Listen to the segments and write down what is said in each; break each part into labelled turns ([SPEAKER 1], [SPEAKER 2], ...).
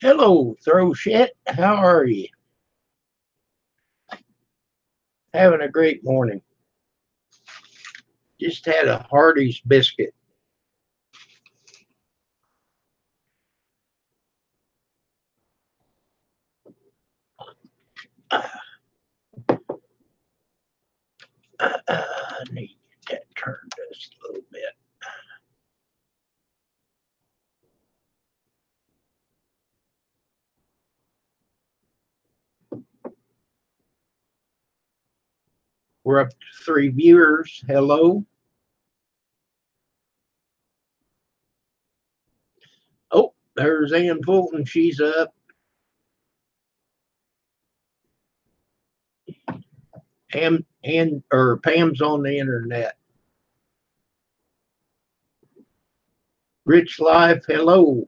[SPEAKER 1] Hello, throw shit. How are you? Having a great morning. Just had a Hardee's biscuit. I need to turn this a little bit. We're up to 3 viewers. Hello. Oh, there's Ann Fulton. She's up. Pam's on the internet. Rich Life. Hello.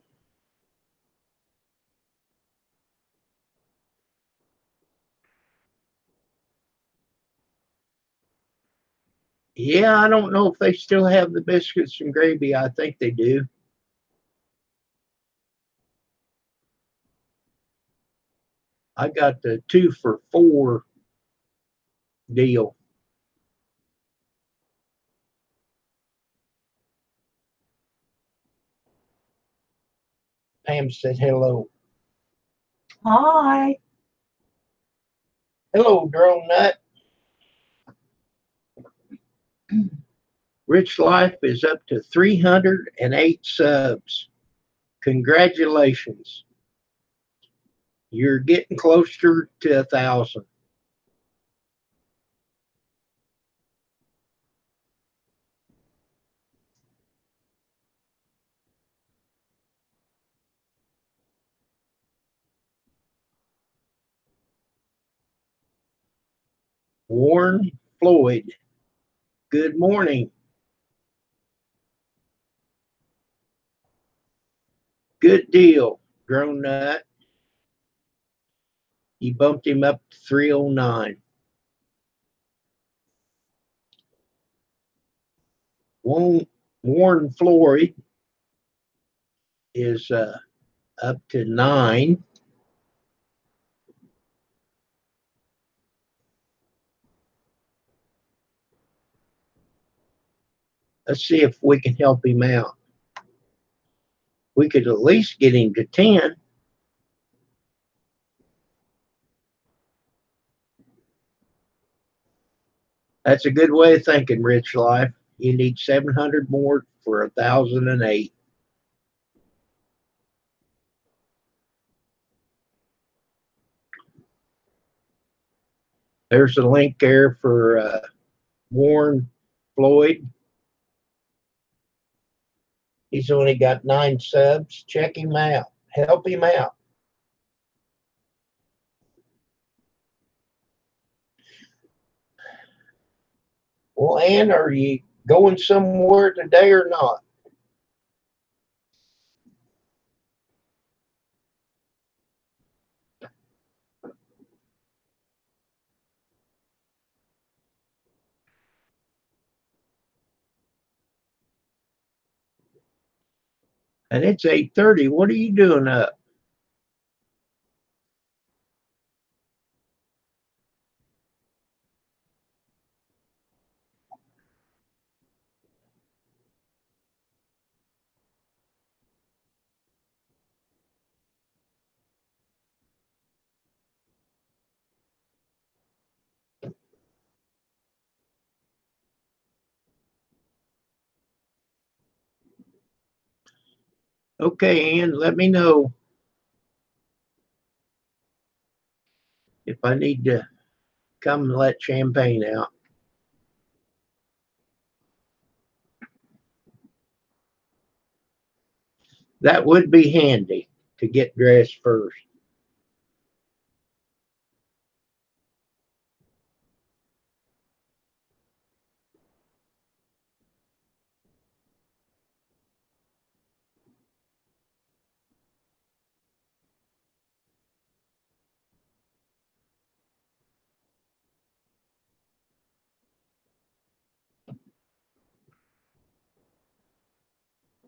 [SPEAKER 1] Yeah, I don't know if they still have the biscuits and gravy. I think they do. I got the 2 for $4 deal. Pam said hello.
[SPEAKER 2] Hi.
[SPEAKER 1] Hello, Drone Nut. Rich Life is up to 308 subs. Congratulations. You're getting closer to 1,000. Warren Floyd, good morning. Good deal, Drone Nut. You bumped him up to 309. Warren Floyd is up to 9. Let's see if we can help him out. We could at least get him to 10. That's a good way of thinking, Rich Life. You need 700 more for 1,008. There's a link there for Warren Floyd. He's only got 9 subs. Check him out. Help him out. Well, Ann, are you going somewhere today or not? And it's 8:30. What are you doing up? Okay, Ann, let me know if I need to come and let champagne out. That would be handy to get dressed first.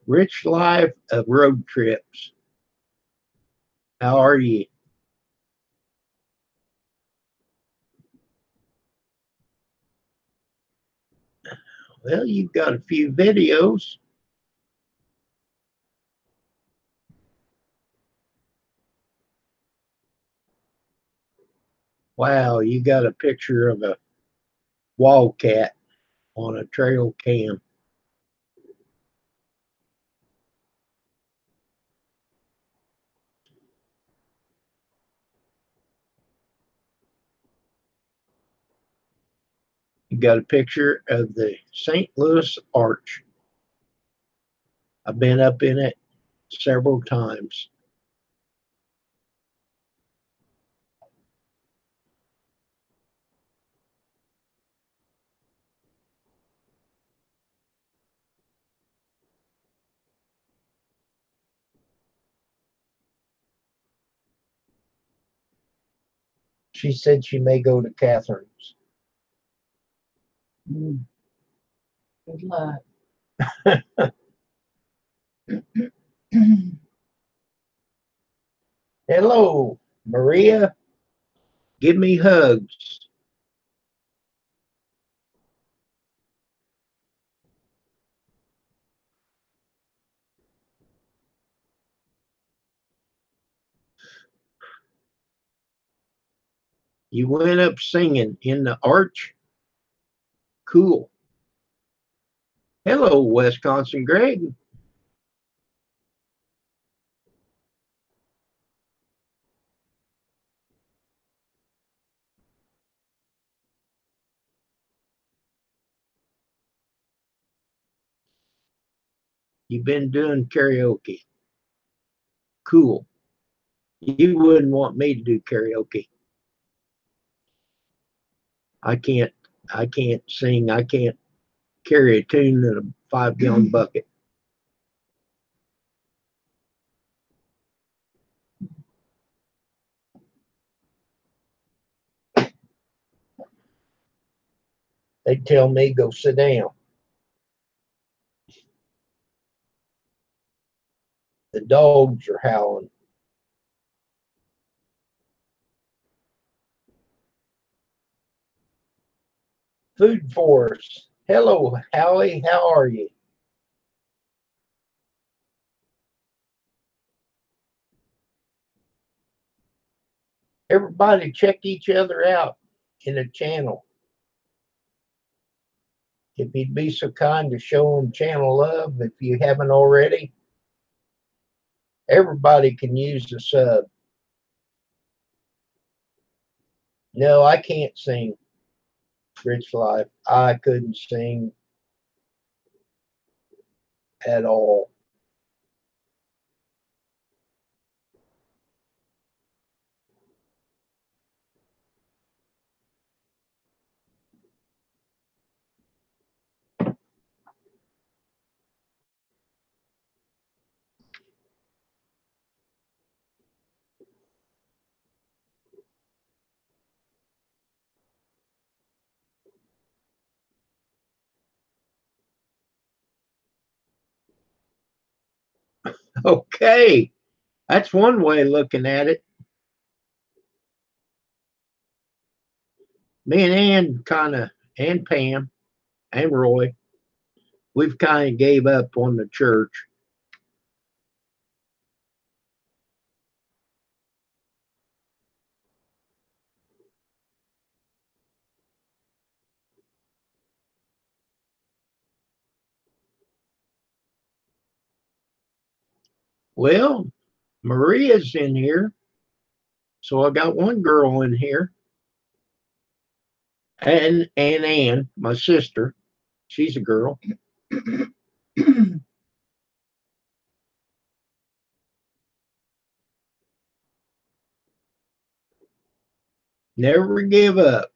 [SPEAKER 1] Rich life of road trips. How are you? Well, you've got a few videos. Wow, you got a picture of a wildcat on a trail cam. You got a picture of the St. Louis Arch. I've been up in it several times. She said she may go to Catherine's.
[SPEAKER 2] Good luck.
[SPEAKER 1] Hello, Maria. Give me hugs. You went up singing in the arch? Cool. Hello, Wisconsin Greg. You've been doing karaoke. Cool. You wouldn't want me to do karaoke. I can't I can't sing. I can't carry a tune in a 5 gallon bucket. They tell me go sit down. The dogs are howling. Food Force. Hello, Hallie. How are you? Everybody check each other out in the channel. If you'd be so kind to show them channel love if you haven't already. Everybody can use a sub. No, I can't sing Rich Life. I couldn't sing at all. Okay, that's one way of looking at it. Me and Ann kind of, and Pam and Roy, we've kind of gave up on the church. Well, Maria's in here, so I got one girl in here, and Ann, my sister, she's a girl. Never give up.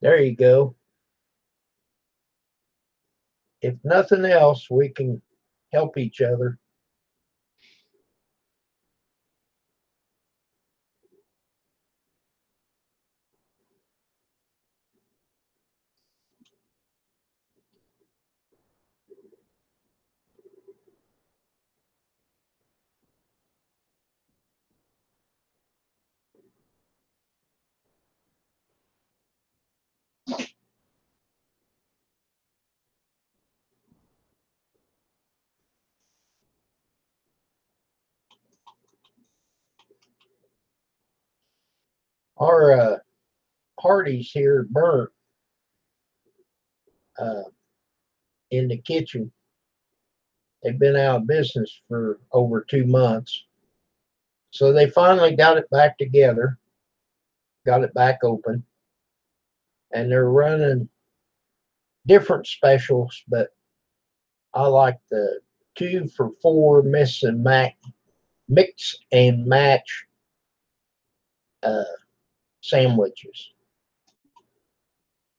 [SPEAKER 1] There you go. If nothing else, we can help each other. Our Hardee's here burnt uh, in the kitchen. They've been out of business for over 2 months. So they finally got it back together, got it back open, and they're running different specials, but I like the 2 for $4 mix and match uh, sandwiches.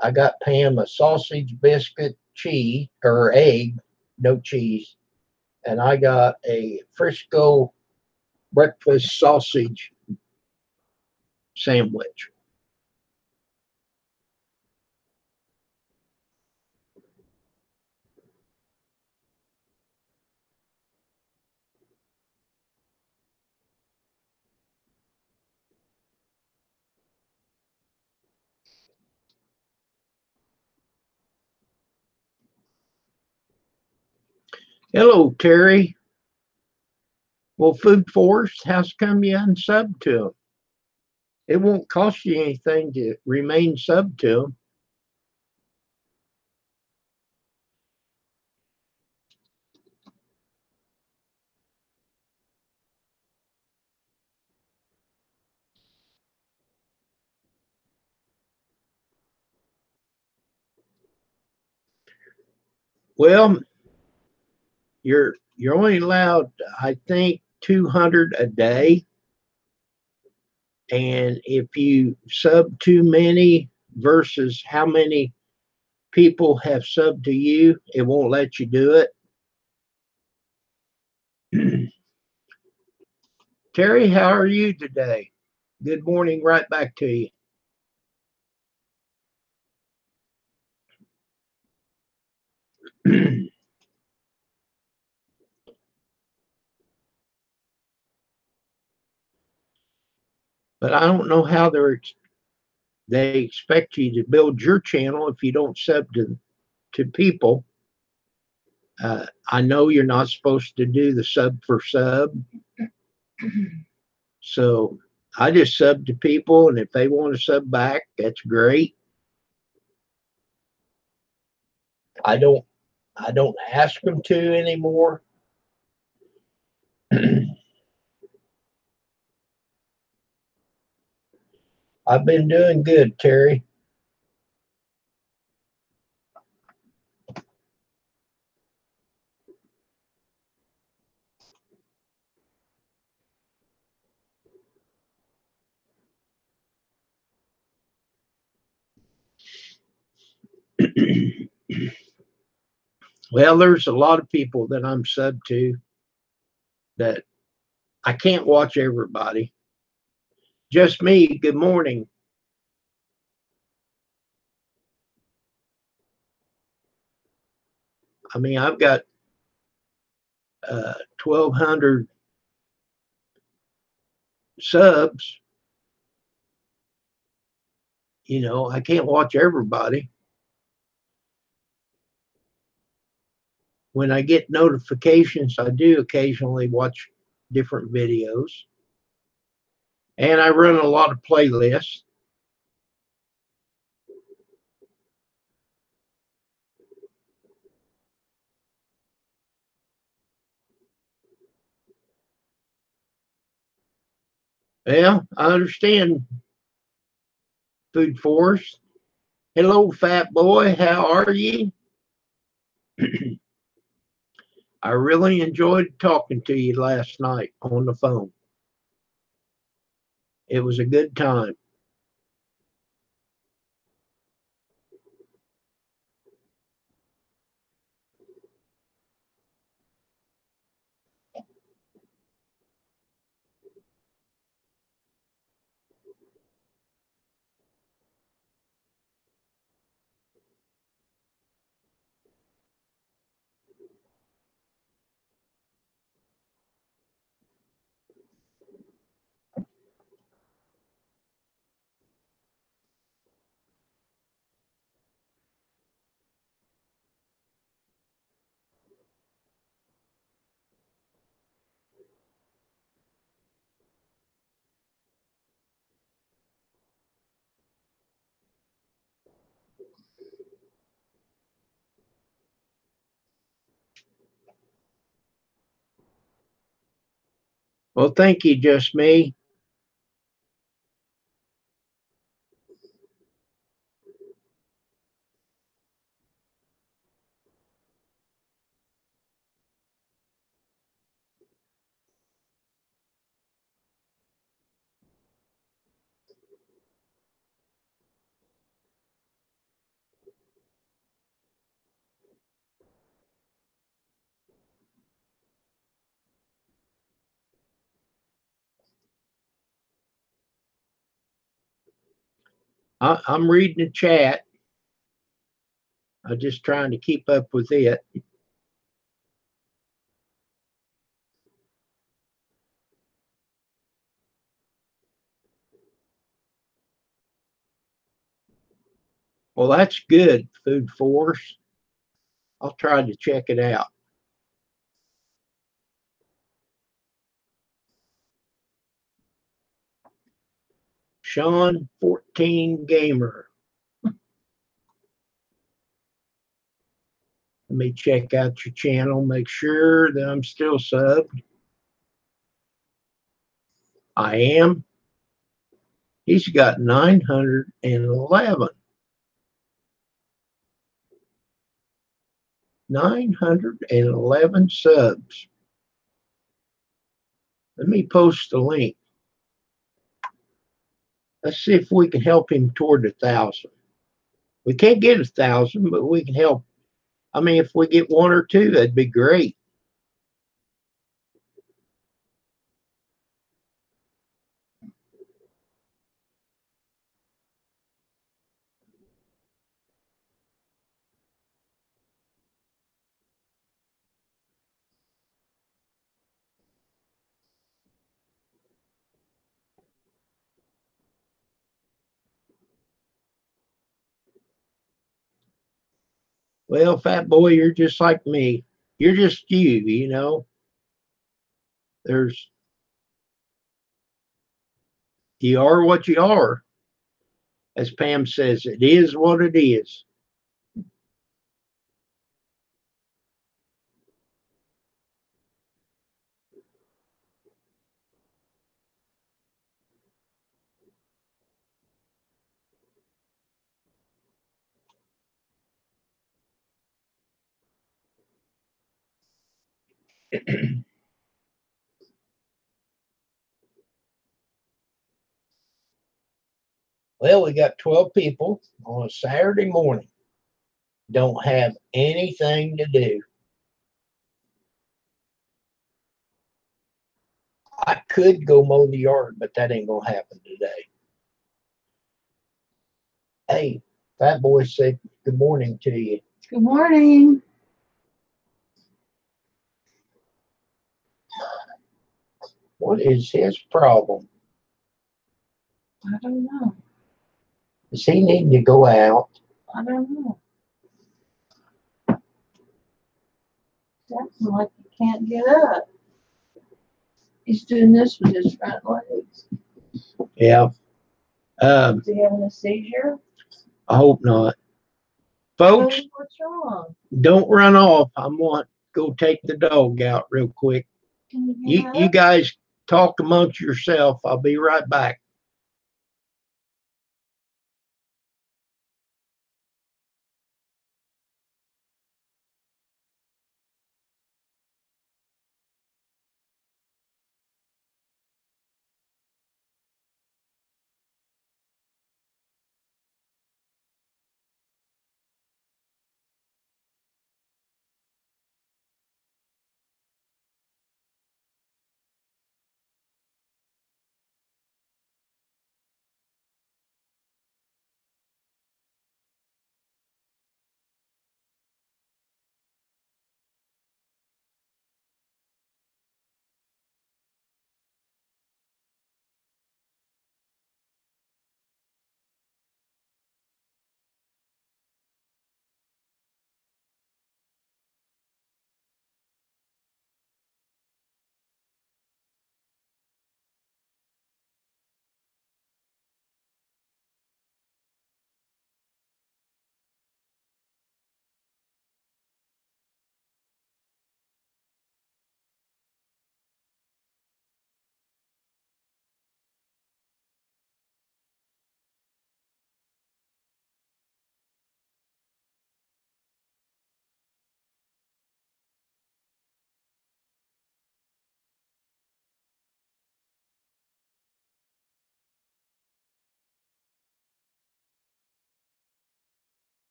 [SPEAKER 1] I got Pam a sausage, biscuit, cheese, or egg, no cheese, and I got a Frisco breakfast sausage sandwich. Hello, Terry. Well, Food Force, how's come you unsub to them? It won't cost you anything to remain sub to them. Well, you're only allowed, I think, 200 a day, and if you sub too many versus how many people have subbed to you, it won't let you do it. Terry, how are you today? Good morning, right back to you. But I don't know how they expect you to build your channel if you don't sub to people. I know you're not supposed to do the sub for sub, so I just sub to people, and if they want to sub back, that's great. I don't I don't ask them to anymore. I've been doing good, Terry. Well, there's a lot of people that I'm sub to that I can't watch everybody. Just me. Good morning. I mean, I've got 1,200 subs. I can't watch everybody. When I get notifications, I do occasionally watch different videos. And I run a lot of playlists. Well, I understand, Food Force. Hello, fat boy. How are you? I really enjoyed talking to you last night on the phone. It was a good time. Well, thank you, Just Me. I'm reading the chat. I'm just trying to keep up with it. Well, that's good, Food Force. I'll try to check it out. Sean 14 Gamer. Let me check out your channel, make sure that I'm still subbed. I am. He's got 911. 911 subs. Let me post the link. Let's see if we can help him toward 1,000. We can't get 1,000, but we can help. I mean, if we get one or two, that'd be great. Well, fat boy, you're just like me. You're just you, you know. There's You are what you are. As Pam says, it is what it is. Well, we got 12 people on a Saturday morning. Don't have anything to do. I could go mow the yard, but that ain't gonna happen today. Hey, Fat Boy said good morning to you.
[SPEAKER 2] Good morning.
[SPEAKER 1] What is his problem?
[SPEAKER 2] I don't know.
[SPEAKER 1] Does he need to go out?
[SPEAKER 2] I don't know. Acting like he can't get up. He's doing this with his front legs.
[SPEAKER 1] Yeah.
[SPEAKER 2] Is he having a seizure?
[SPEAKER 1] I hope not. Folks,
[SPEAKER 2] What's wrong?
[SPEAKER 1] don't run off. I'm going to go take the dog out real quick.
[SPEAKER 2] Can you get
[SPEAKER 1] You
[SPEAKER 2] up?
[SPEAKER 1] guys talk amongst yourself. I'll be right back.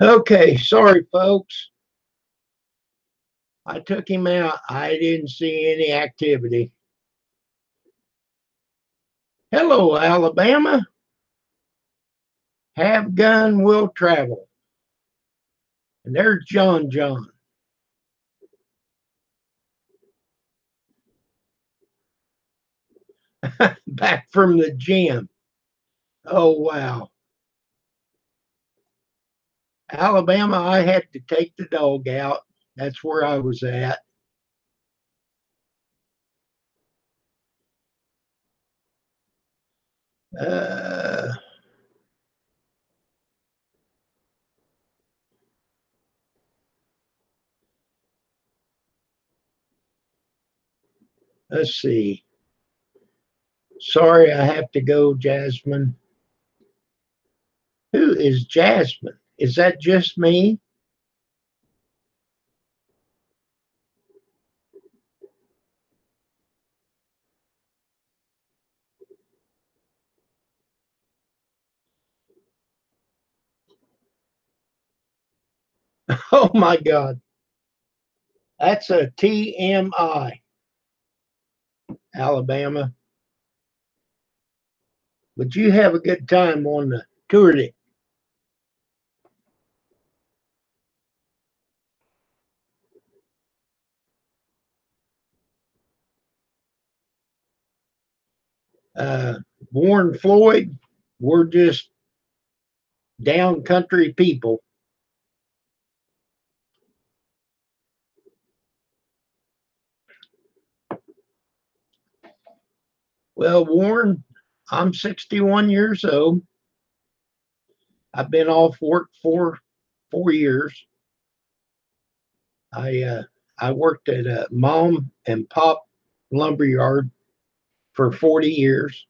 [SPEAKER 1] Okay, sorry, folks. I took him out. I didn't see any activity. Hello, Alabama. Have gun, will travel. And there's John John. Back from the gym. Oh, wow. Alabama, I had to take the dog out. That's where I was at. Uh, let's see. Sorry, I have to go, Jasmine. Who is Jasmine? Is that just me? Oh my God. That's a TMI, Alabama. But you have a good time on the tour. Uh, Warren Floyd, we're just down country people. Well, Warren, I'm 61 years old. I've been off work for 4 years. I worked at a mom and pop lumberyard for 40 years.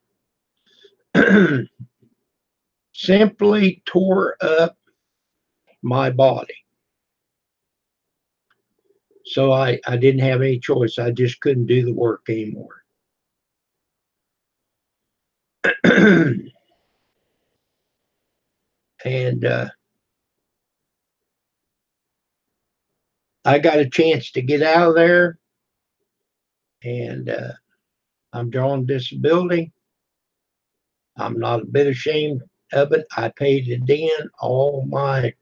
[SPEAKER 1] Simply tore up my body. So I didn't have any choice. I just couldn't do the work anymore. And I got a chance to get out of there, and I'm drawing disability. I'm not a bit ashamed of it. I paid it in all my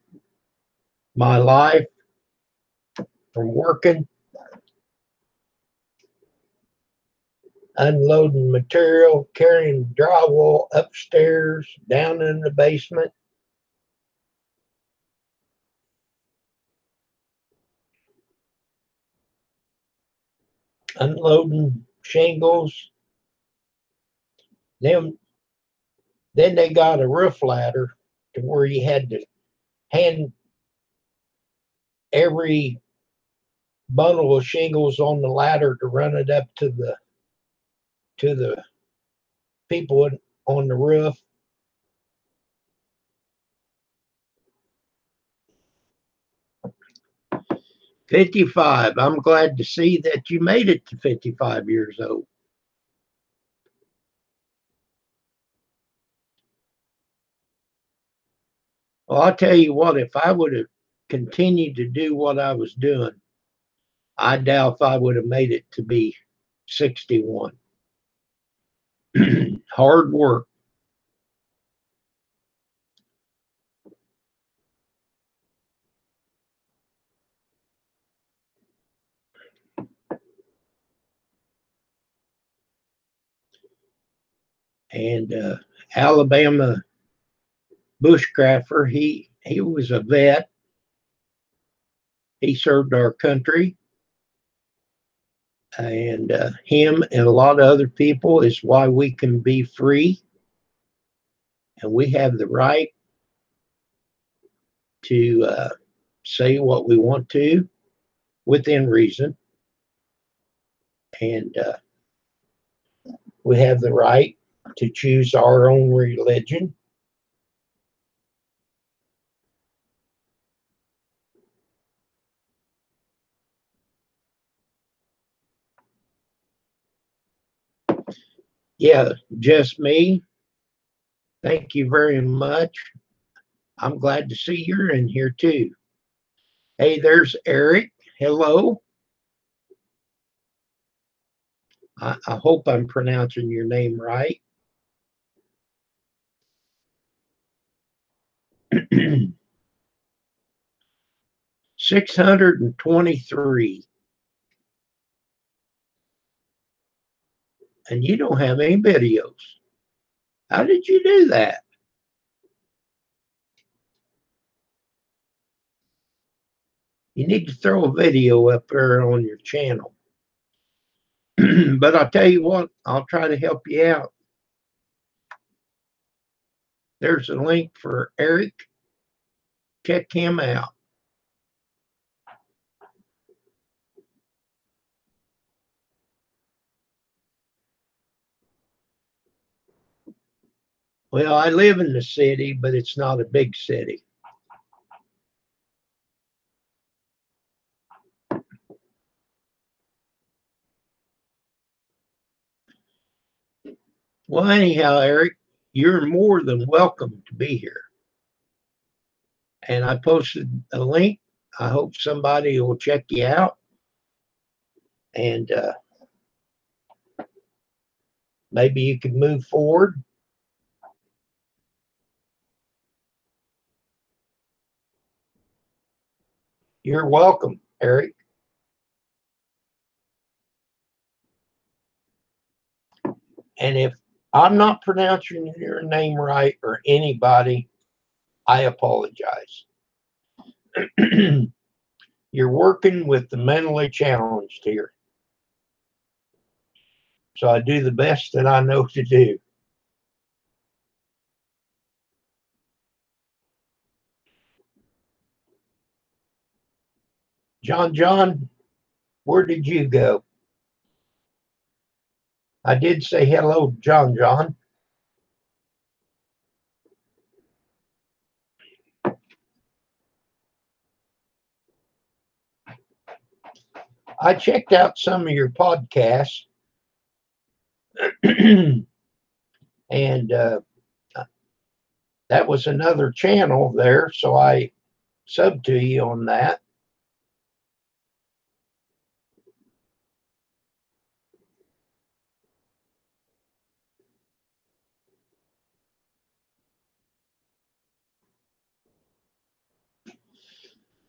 [SPEAKER 1] life from working, unloading material, carrying drywall upstairs, down in the basement, unloading shingles. Then then they got a roof ladder to where you had to hand every bundle of shingles on the ladder to run it up to the people on the roof. 55. I'm glad to see that you made it to 55 years old. Well, I'll tell you what, if I would have continued to do what I was doing, I doubt if I would have made it to be 61. Hard work. And Alabama bushcrafter, he was a vet. He served our country. And him and a lot of other people is why we can be free, and we have the right to say what we want to within reason, and we have the right to choose our own religion. Yeah, just me. Thank you very much. I'm glad to see you're in here too. Hey, there's Eric. Hello. I hope I'm pronouncing your name right. 623. And you don't have any videos. How did you do that? You need to throw a video up there on your channel. But I'll tell you what, I'll try to help you out. There's a link for Eric. Check him out. Well, I live in the city, but it's not a big city. Well, anyhow, Eric, you're more than welcome to be here. And I posted a link. I hope somebody will check you out. And maybe you can move forward. You're welcome, Eric. And if I'm not pronouncing your name right or anybody, I apologize. You're working with the mentally challenged here. So I do the best that I know to do. John, where did you go? I did say hello, John. I checked out some of your podcasts, and that was another channel there, so I subbed to you on that.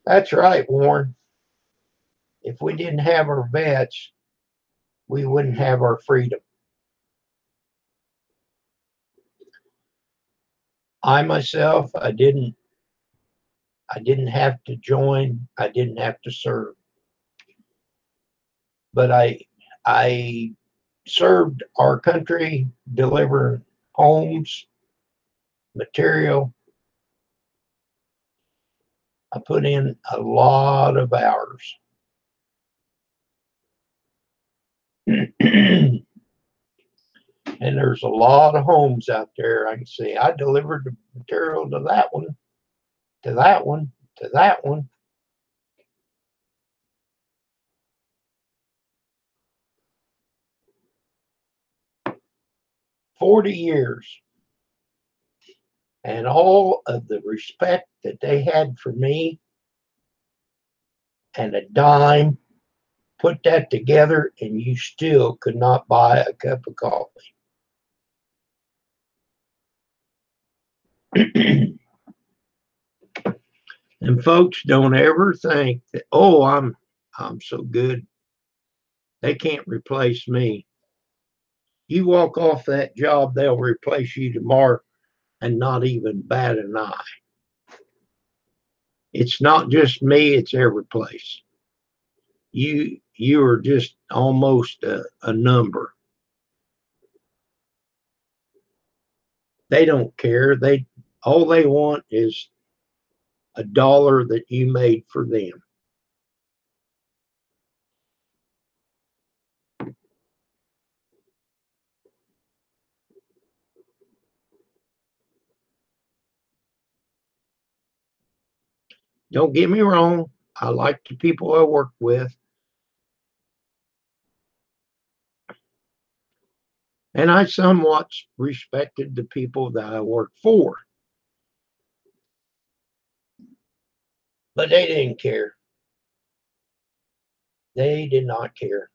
[SPEAKER 1] That's right, Warren. If we didn't have our vets, we wouldn't have our freedom. I myself, I didn't have to join. I didn't have to serve, but I served our country, delivering homes, material. I put in a lot of hours. And there's a lot of homes out there I can see. I delivered the material to that one, to that one, to that one. "40 years." And all of the respect that they had for me and a dime, put that together, and you still could not buy a cup of coffee. And folks, don't ever think that, oh, I'm so good. They can't replace me. You walk off that job, they'll replace you tomorrow and not even bat an eye. It's not just me, it's every place. You are just almost a number. They don't care. All they want is a dollar that you made for them. Don't get me wrong. I like the people I work with. And I somewhat respected the people that I worked for. But they didn't care. They did not care.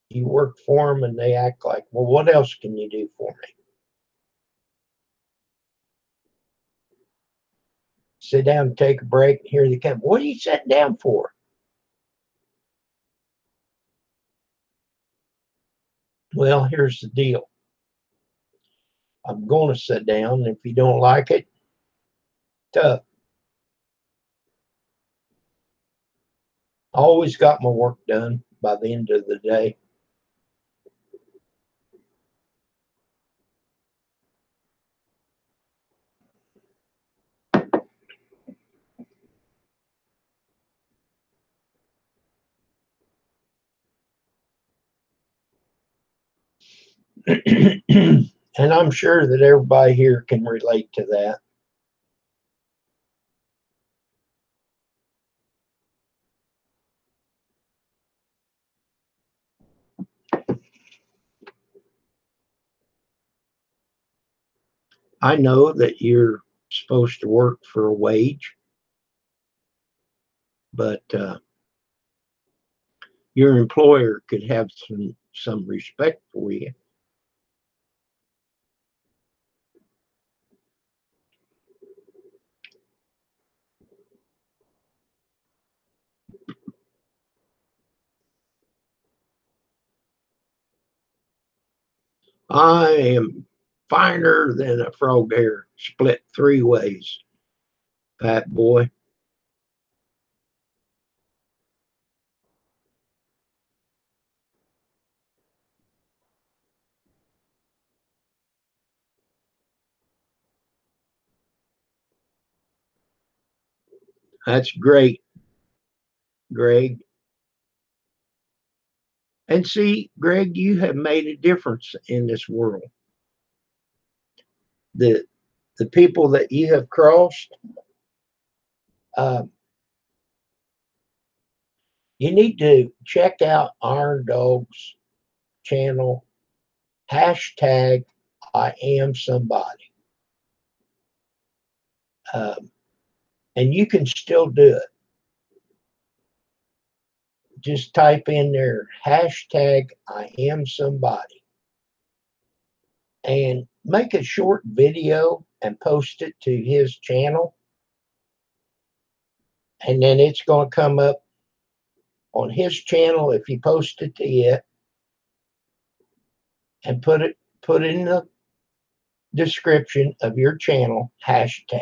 [SPEAKER 1] You work for them and they act like, well, what else can you do for me? Sit down and take a break. Here they come. What are you sitting down for? Well, here's the deal. I'm going to sit down. And if you don't like it, tough. I always got my work done by the end of the day. And I'm sure that everybody here can relate to that. I know that you're supposed to work for a wage, but your employer could have some respect for you. I am finer than a frog hair split three ways, fat boy. That's great, Greg. And see, Greg, you have made a difference in this world. The the people that you have crossed, uh, you need to check out Iron Dog's channel. Hashtag I am somebody. Um, and you can still do it. Just type in there hashtag I am somebody and make a short video and post it to his channel. And then it's going to come up on his channel if you post it to it and put in the description of your channel hashtag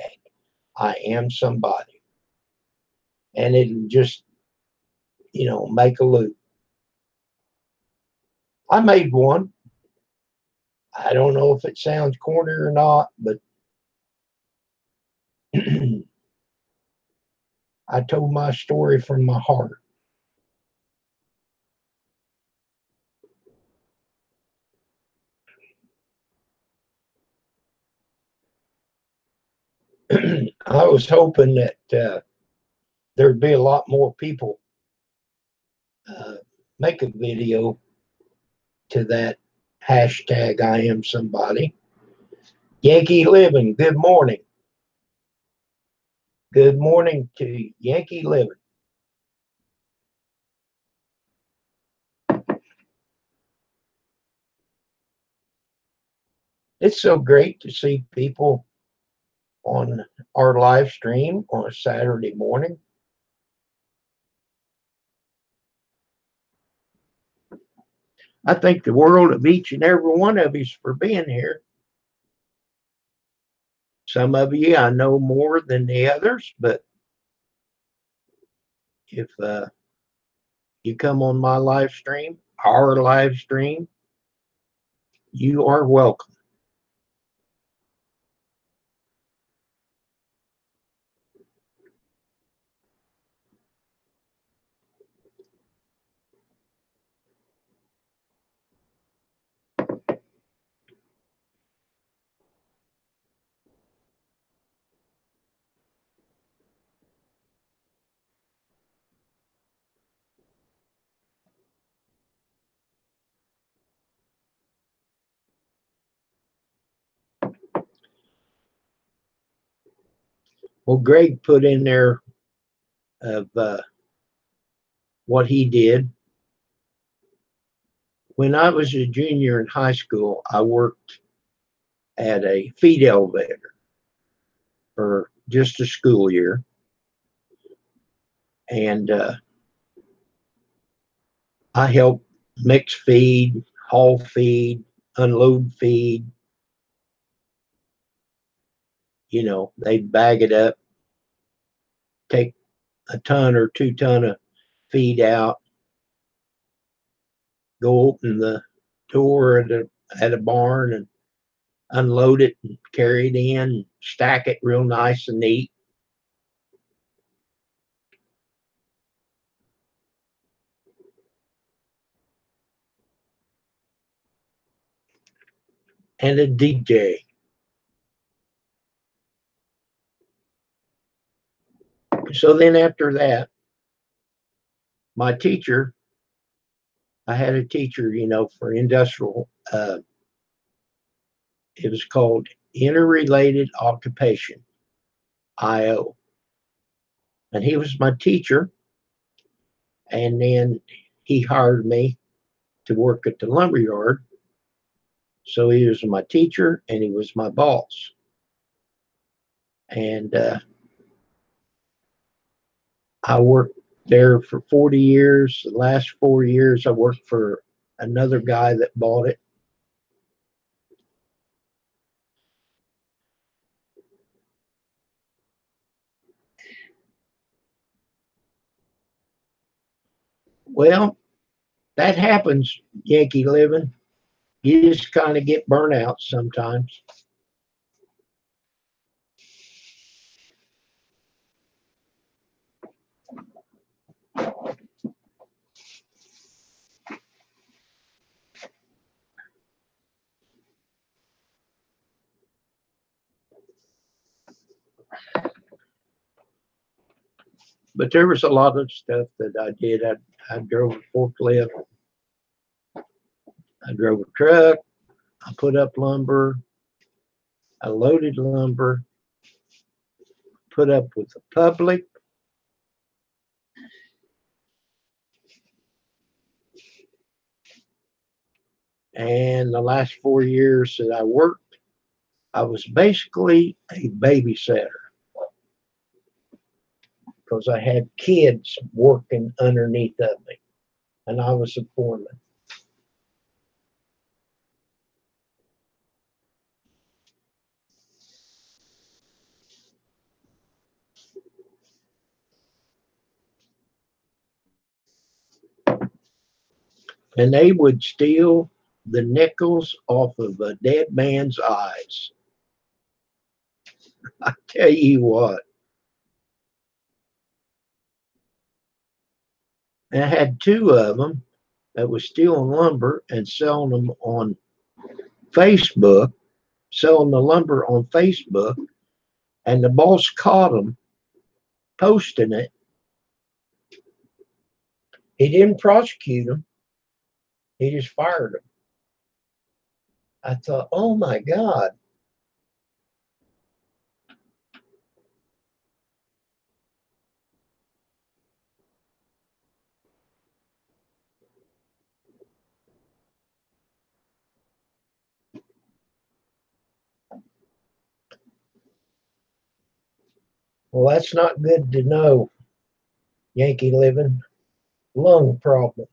[SPEAKER 1] I am somebody. And it'll just, make a loop. I made one. I don't know if it sounds corny or not, but I told my story from my heart. I was hoping that there'd be a lot more people uh, make a video to that hashtag I am somebody. Yankee Living, good morning. Good morning to Yankee Living. It's so great to see people on our live stream on a Saturday morning. I thank the world of each and every one of you for being here. Some of you I know more than the others, but if you come on my live stream, our live stream, you are welcome. Well, Greg put in there of what he did. When I was a junior in high school, I worked at a feed elevator for just a school year. And I helped mix feed, haul feed, unload feed. You know, they'd bag it up, take a ton or 2 ton of feed out, go open the door at a barn and unload it and carry it in, stack it real nice and neat. And a DJ. So then after that, my teacher, I had a teacher, you know, for industrial, it was called Interrelated Occupation, IO. And he was my teacher. And then he hired me to work at the lumber yard. So he was my teacher and he was my boss. And I worked there for 40 years. The last 4 years, I worked for another guy that bought it. Well, that happens, Yankee living. You just kind of get burnt out sometimes. But there was a lot of stuff that I did. I drove a forklift. I drove a truck. I put up lumber. I loaded lumber. Put up with the public. And the last 4 years that I worked, I was basically a babysitter because I had kids working underneath of me, and I was a foreman. And they would steal the nickels off of a dead man's eyes. I tell you what, and I had 2 of them that was stealing lumber and selling them on Facebook, selling the lumber on Facebook, and the boss caught them posting it. He didn't prosecute them. He just fired them. I thought, oh my God. Well, that's not good to know, Yankee living. Lung problems.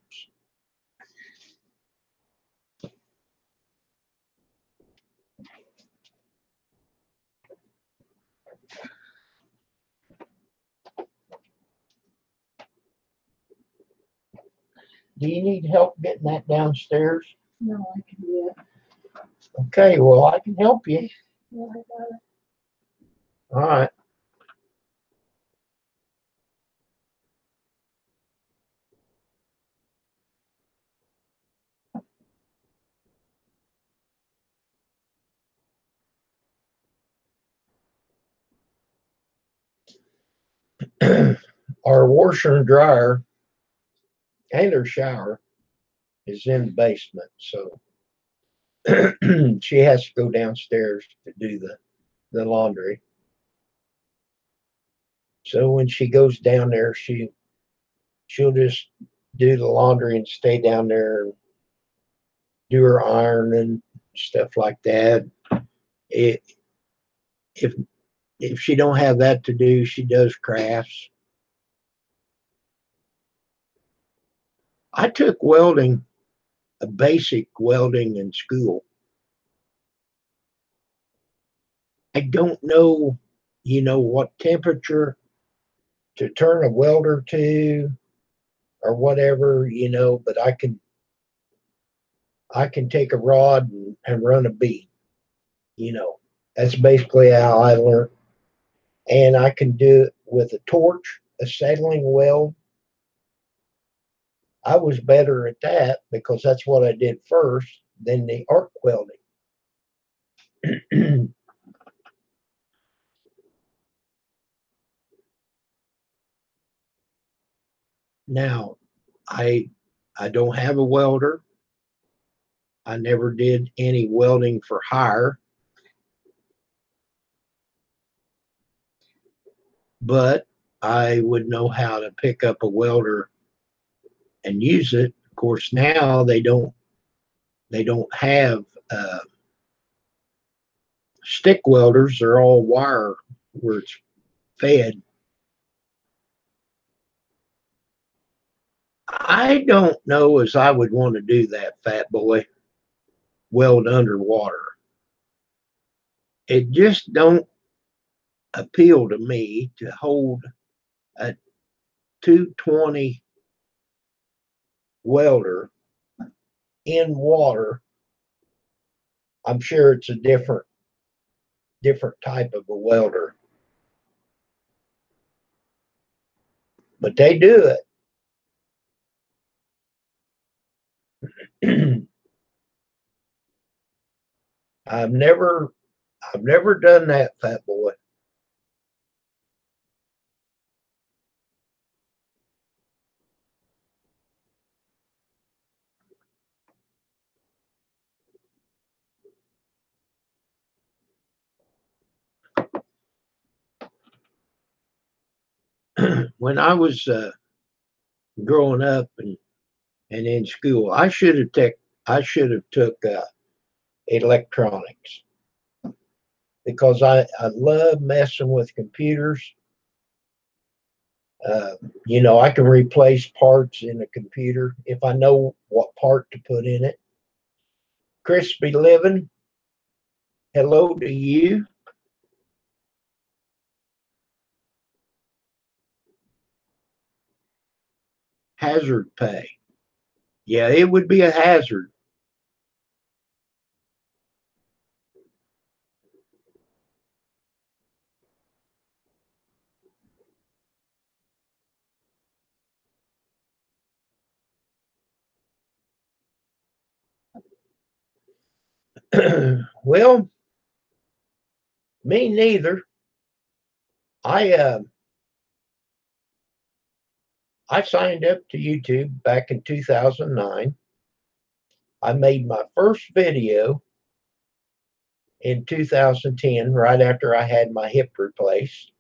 [SPEAKER 1] Do you need help getting that downstairs?
[SPEAKER 2] No, I can do it.
[SPEAKER 1] Okay, well, I can help you.
[SPEAKER 2] Yeah, I got it.
[SPEAKER 1] All right. Our washer and dryer and her shower is in the basement. So she has to go downstairs to do the laundry. So when she goes down there, she'll just do the laundry and stay down there and do her iron and stuff like that. It, if if she don't have that to do, she does crafts. I took welding, a basic welding in school. I don't know, what temperature to turn a welder to or whatever, but I can take a rod and run a bead, you know. That's basically how I learned. And I can do it with a torch, a settling weld. I was better at that because that's what I did first than the arc welding. Now, I I don't have a welder. I never did any welding for hire, but I would know how to pick up a welder and use it. Of course, now they don't have stick welders. They're all wire where it's fed. I don't know as I would want to do that, fat boy, weld underwater. It just don't appeal to me to hold a 220 welder in water. I'm sure it's a different type of a welder, but they do it. I've never I've never done that, fat boy. When I was growing up and in school, I should have took electronics because I love messing with computers. Uh, I can replace parts in a computer if I know what part to put in it. Crispy living, hello to you. Hazard pay. Yeah, it would be a hazard. Well, me neither. I uh, I signed up to YouTube back in 2009. I made my first video in 2010, right after I had my hip replaced.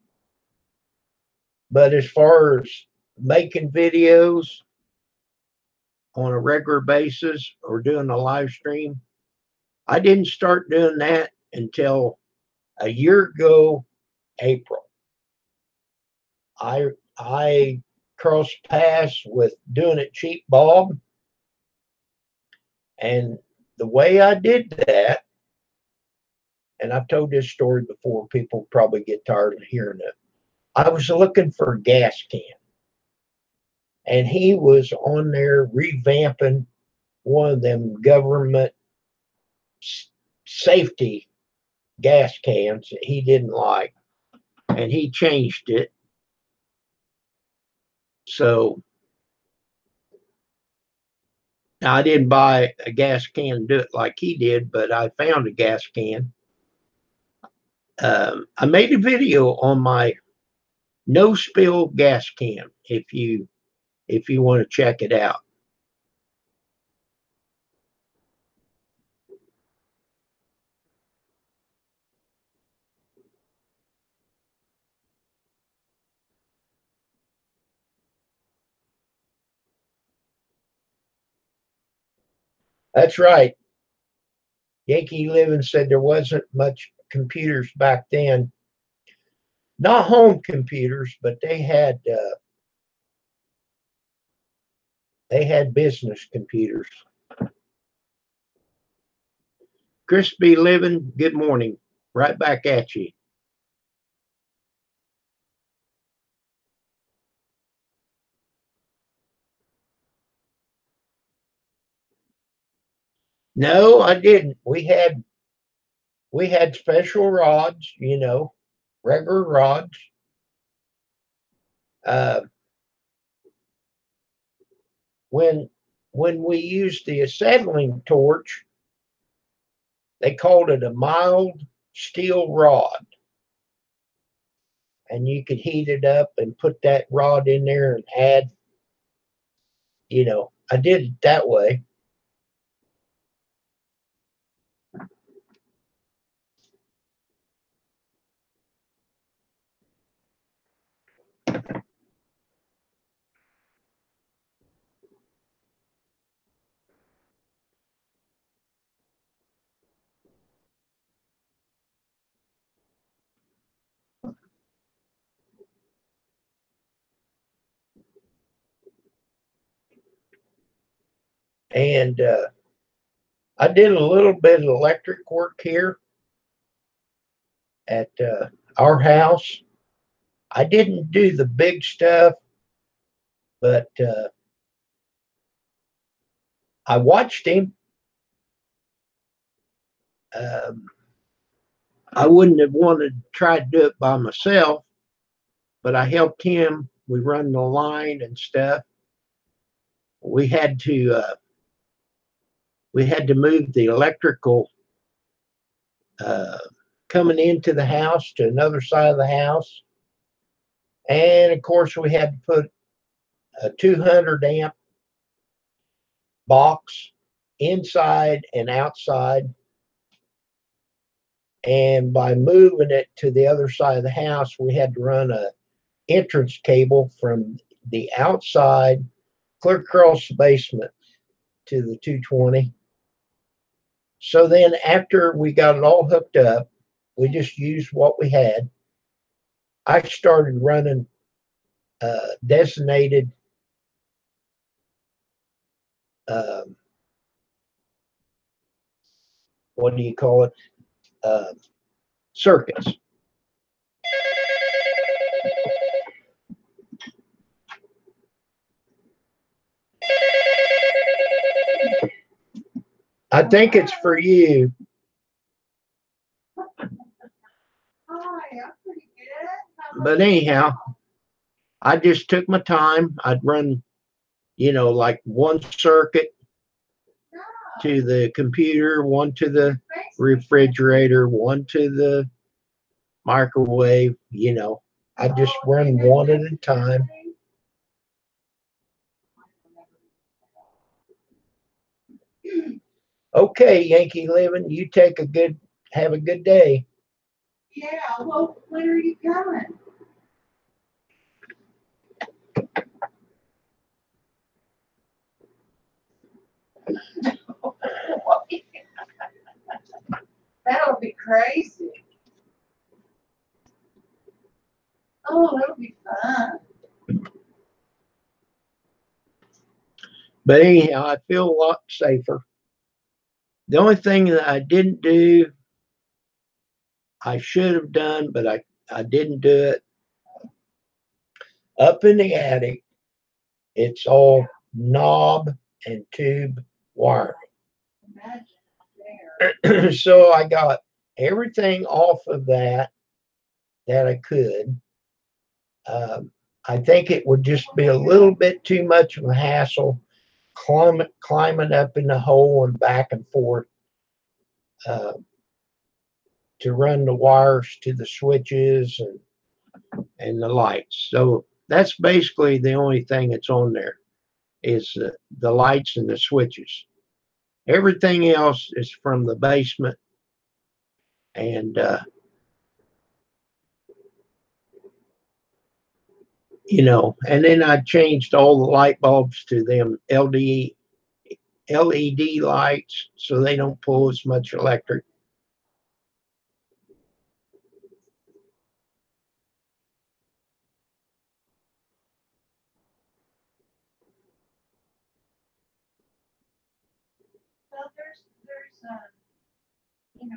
[SPEAKER 1] But as far as making videos on a regular basis or doing a live stream, I didn't start doing that until a year ago, April. I crossed paths with doing it cheap Bob, and the way I did that, and I've told this story before, people probably get tired of hearing it. I was looking for a gas can, and he was on there revamping one of them government safety gas cans that he didn't like, and he changed it. So now I didn't buy a gas can and do it like he did, but I found a gas can. I made a video on my no spill gas can. If you want to check it out. That's right. Yankee Living said there wasn't much computers back then. Not home computers, but they had business computers. Crispy Living, good morning. Right back at you. No, I didn't. We had special rods, regular rods. Uh, when when we used the acetylene torch, they called it a mild steel rod, and you could heat it up and put that rod in there and add. I did it that way. And I did a little bit of electric work here at our house. I didn't do the big stuff, but I watched him. Um, I wouldn't have wanted to try to do it by myself, but I helped him. We run the line and stuff. We had to uh, we had to move the electrical uh, coming into the house to another side of the house, and of course we had to put a 200 amp box inside and outside. And by moving it to the other side of the house, we had to run a entrance cable from the outside clear across the basement to the 220. So then after we got it all hooked up, we just used what we had. I started running designated um, what do you call it? Uh, Circuits. I think it's for you. But anyhow, I just took my time. I'd run, like one circuit to the computer, one to the refrigerator, one to the microwave. I just run one at a time. Okay, Yankee Living, you have a good day.
[SPEAKER 2] Yeah, well, when are you coming? That'll be crazy. Oh, that'll be fun.
[SPEAKER 1] But anyhow, I feel a lot safer. The only thing that I didn't do, I should have done, but I didn't do it. Up in the attic, it's all knob and tube wiring. So I got everything off of that I could. I think it would just be a little bit too much of a hassle climbing up in the hole and back and forth uh, to run the wires to the switches and the lights. So that's basically the only thing that's on there is the lights and the switches. Everything else is from the basement, and and then I changed all the light bulbs to them LDE LED lights so they don't pull as much electric.
[SPEAKER 2] Well, there's you know,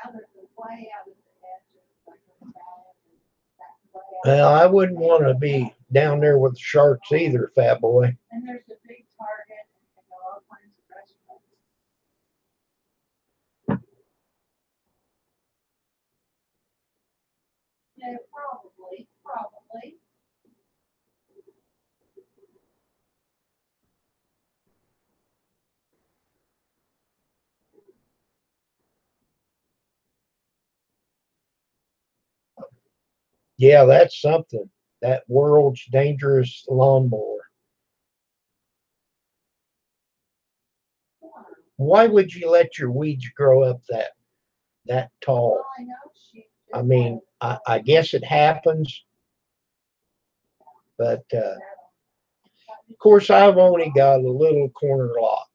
[SPEAKER 2] out of the way, out of the edges, like on the back and back way out.
[SPEAKER 1] Well, I wouldn't want to be down there with the sharks either, fat boy.
[SPEAKER 2] And there's a big Target and all kinds of restaurants. Yeah, probably.
[SPEAKER 1] Yeah, that's something. That world's dangerous lawnmower.
[SPEAKER 2] Wow.
[SPEAKER 1] Why would you let your weeds grow up that tall?
[SPEAKER 2] Well, I know she.
[SPEAKER 1] I mean, I guess it happens, but of course, I've only got a little corner lot,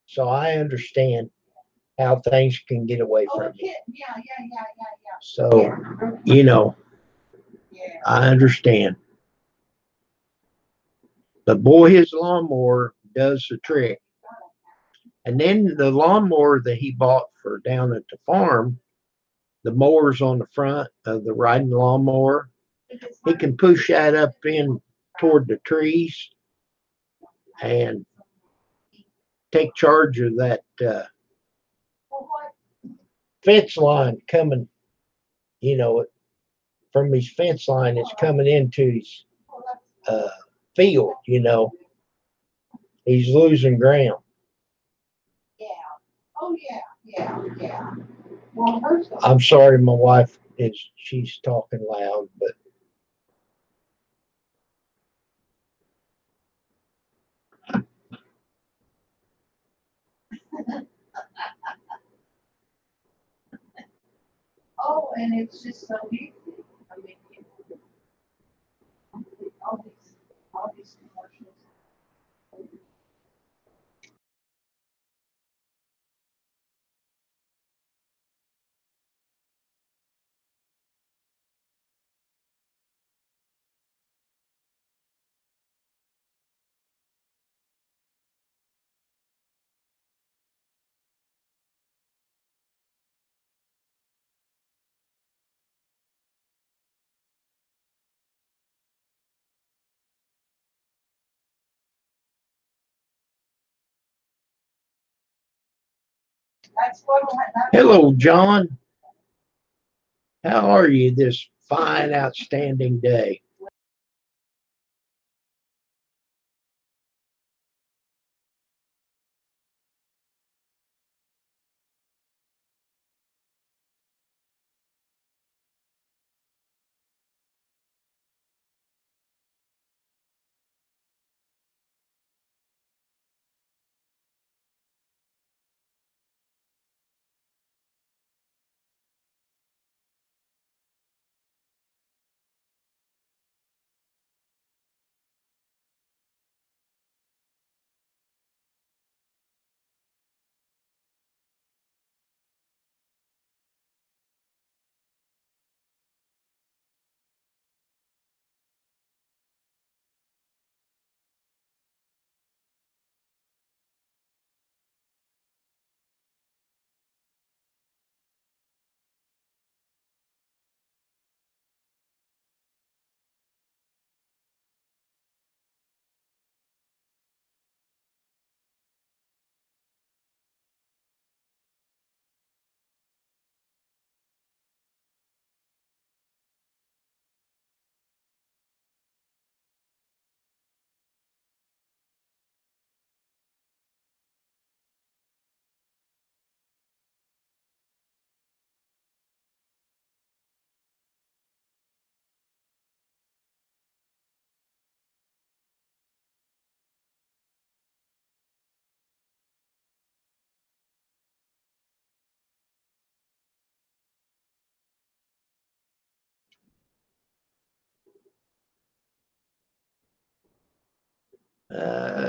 [SPEAKER 1] so I understand how things can get away
[SPEAKER 2] Oh,
[SPEAKER 1] from me.
[SPEAKER 2] yeah.
[SPEAKER 1] So, you know,
[SPEAKER 2] Yeah.
[SPEAKER 1] I understand. But boy, his lawnmower does the trick. And then the lawnmower that he bought for down at the farm, the mower's on the front of the riding lawnmower. He can push that up in toward the trees and take charge of that fence line coming, you know, from his fence line. It's coming into his uh, field, you know. He's losing ground.
[SPEAKER 2] Yeah. Oh, yeah. Well, hers.
[SPEAKER 1] I'm sorry, my wife she's talking loud, but
[SPEAKER 2] Oh, and it's just so easy. I mean, all these commercials. That's what.
[SPEAKER 1] hello, John. How are you this fine, outstanding day?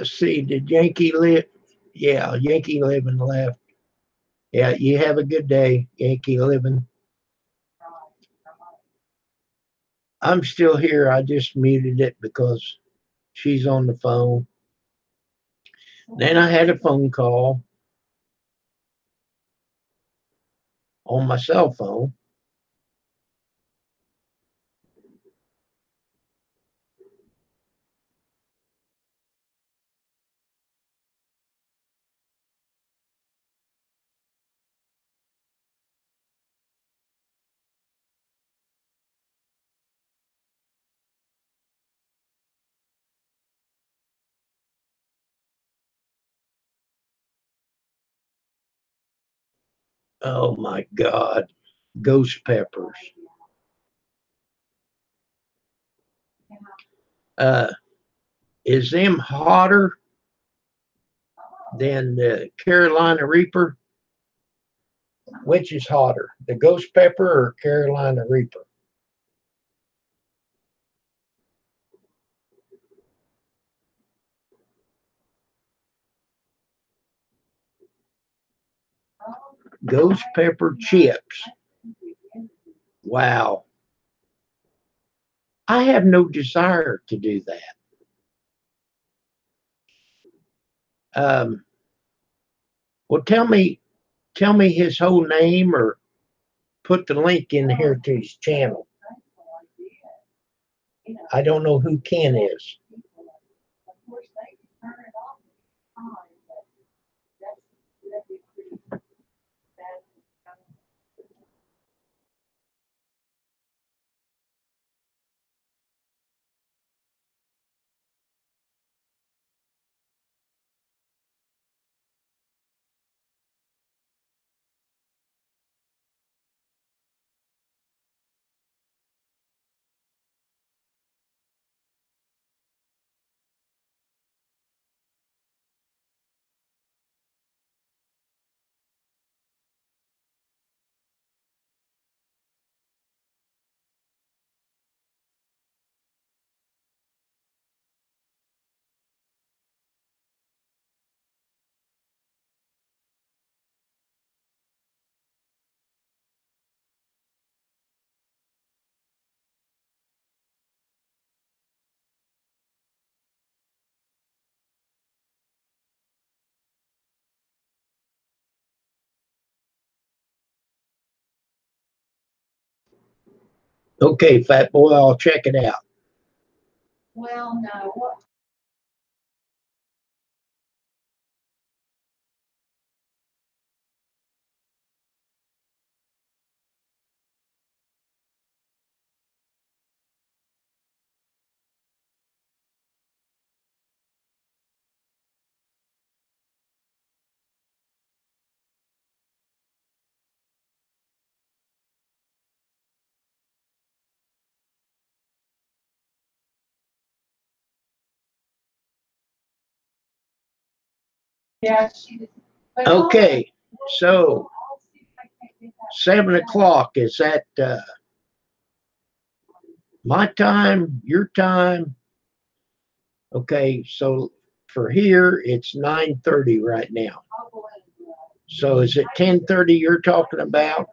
[SPEAKER 1] See, did Yankee live? Yeah, Yankee Living left. Yeah, you have a good day, Yankee Living. I'm still here. I just muted it because she's on the phone. Then I had a phone call on my cell phone. Oh my God. Ghost peppers. Uh, is them hotter than the Carolina Reaper? Which is hotter, the ghost pepper or Carolina Reaper? Ghost pepper chips. Wow. I have no desire to do that. Um, well, tell me his whole name or put the link in here to his channel. I don't know who Ken is. Okay, fat boy, I'll check it out.
[SPEAKER 2] Well, no. Yeah,
[SPEAKER 1] Okay, so 7 o'clock, is that my time, your time? Okay, so for here it's 9:30 right now. So is it 10:30 you're talking about?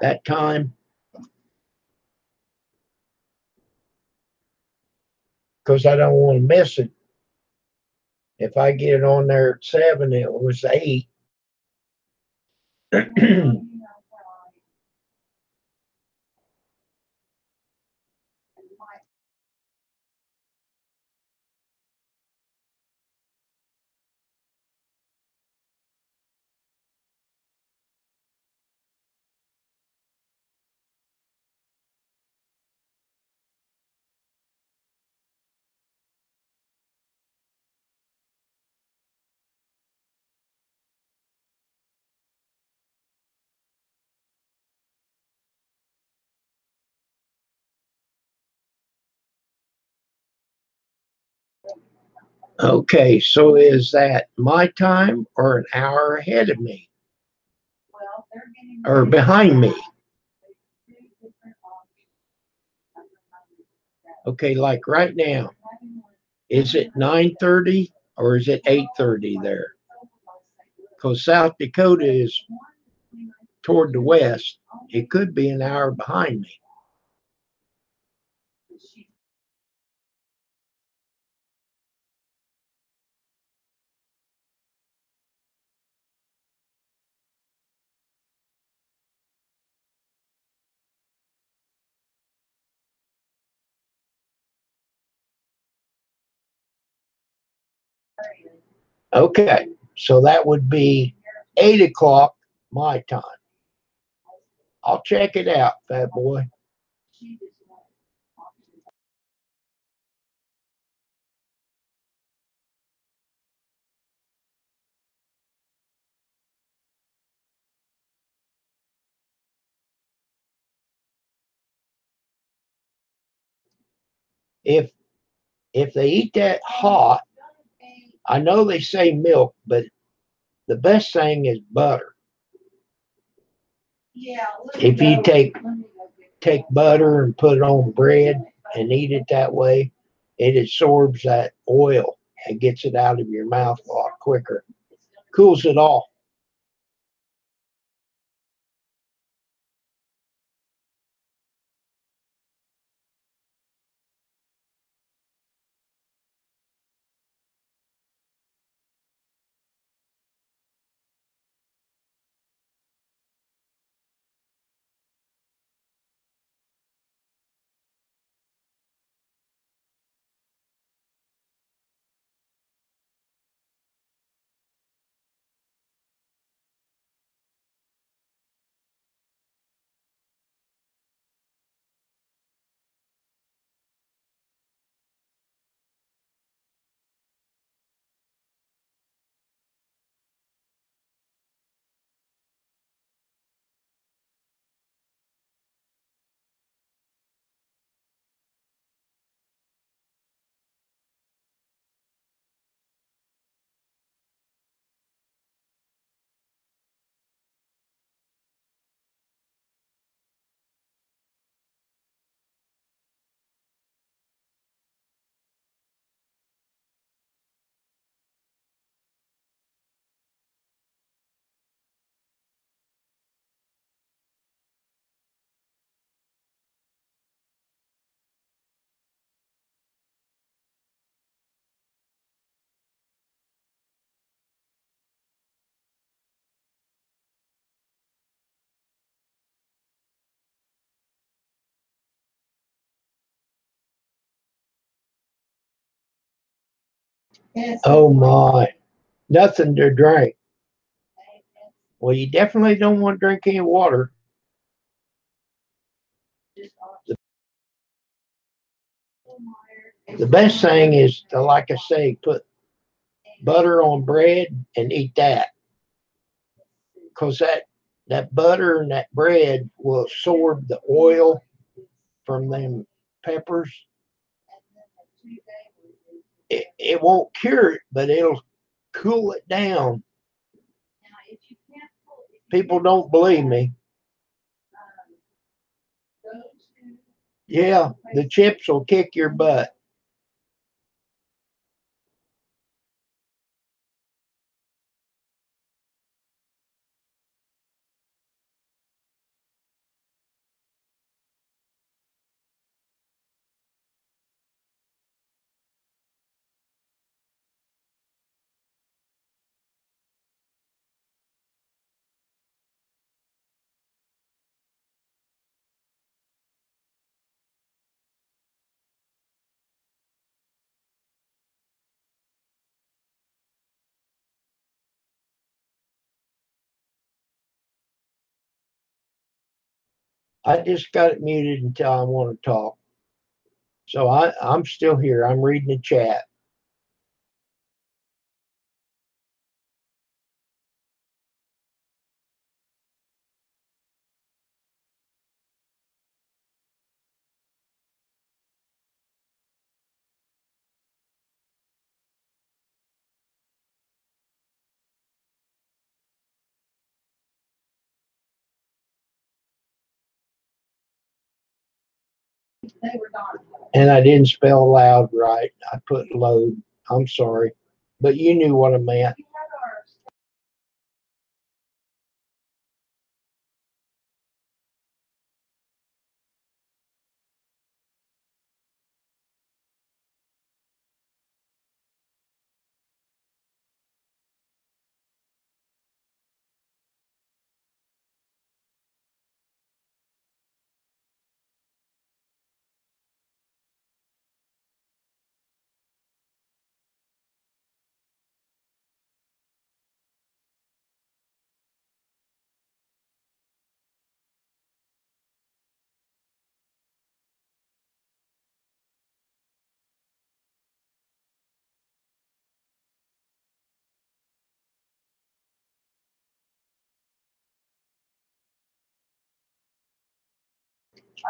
[SPEAKER 1] That time? Because I don't want to miss it. If I get it on there at 7, it was 8. Okay, so is that my time or an hour ahead of me or behind me? Okay, like right now, Is it 9:30 or is it 8:30 there? Because South Dakota is toward the west. It could be an hour behind me. Okay, so that would be 8 o'clock my time. I'll check it out, fat boy. If they eat that hot, I know they say milk, but the best thing is butter. If you take butter and put it on bread and eat it that way, it absorbs that oil and gets it out of your mouth a lot quicker. Cools it off. Oh my, nothing to drink. Well, you definitely don't want to drink any water. The best thing is to, like I say, put butter on bread and eat that. Because that butter and that bread will absorb the oil from them peppers. It won't cure it, but it'll cool it down. People don't believe me. Yeah, the chips will kick your butt. I just got it muted until I want to talk. So I'm still here. I'm reading the chat.
[SPEAKER 2] They were gone.
[SPEAKER 1] And I didn't spell loud right. I put load. I'm sorry. But you knew what I meant.
[SPEAKER 2] We had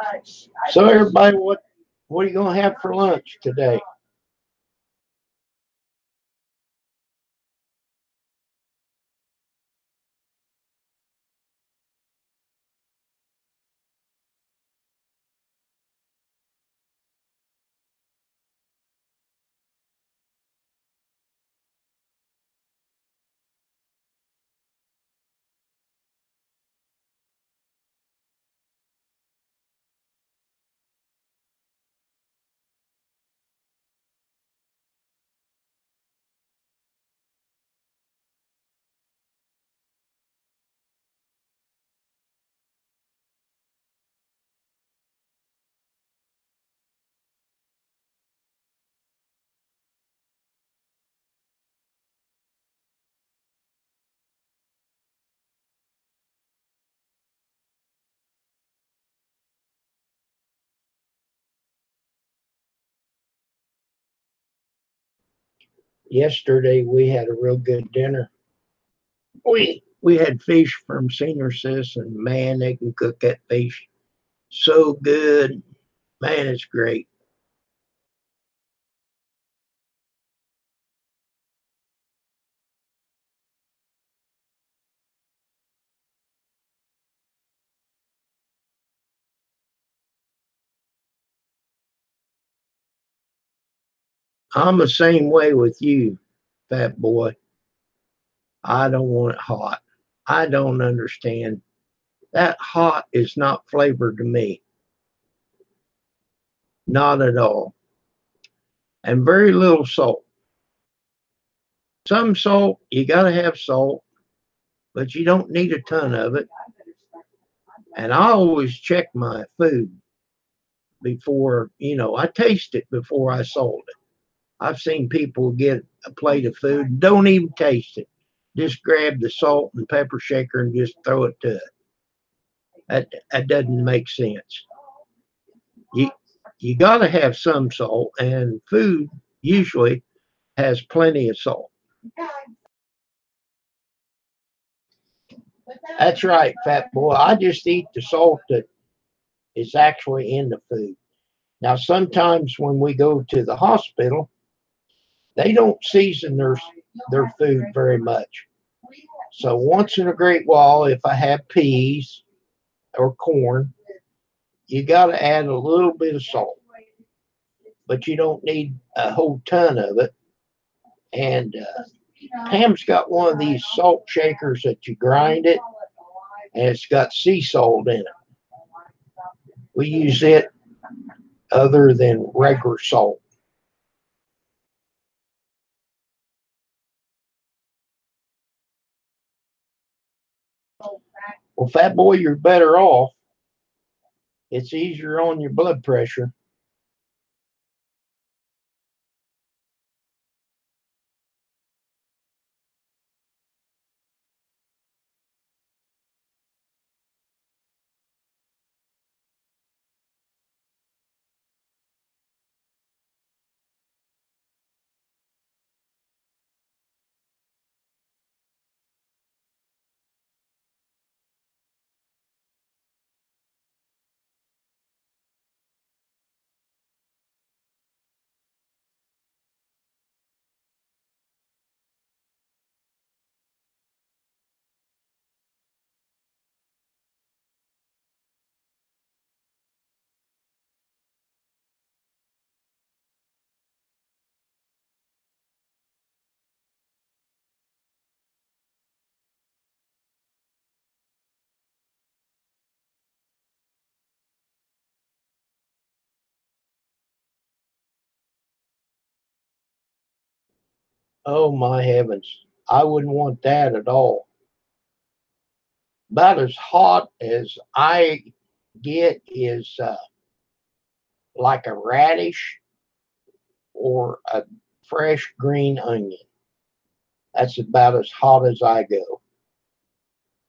[SPEAKER 2] our
[SPEAKER 1] So everybody, what are you gonna have for lunch today? Yesterday we had a real good dinner. We had fish from Senior Sis, and man, they can cook that fish so good. Man, it's great. I'm the same way with you, fat boy. I don't want it hot. I don't understand. That hot is not flavored to me. Not at all. And very little salt. Some salt, you got to have salt, but you don't need a ton of it. And I always check my food before, I taste it before I salt it. I've seen people get a plate of food, don't even taste it. Just grab the salt and pepper shaker and just throw it to it. That doesn't make sense. You you got to have some salt, and food usually has plenty of salt. That's right, fat boy. I just eat the salt that is actually in the food. Now, sometimes when we go to the hospital, they don't season their food very much. So once in a great while, if I have peas or corn, you got to add a little bit of salt, but you don't need a whole ton of it. And Pam's got one of these salt shakers that you grind it, and it's got sea salt in it. We use it other than regular salt. Well, fat boy, you're better off. It's easier on your blood pressure. Oh my heavens. I wouldn't want that at all. About as hot as I get is like a radish or a fresh green onion. That's about as hot as I go.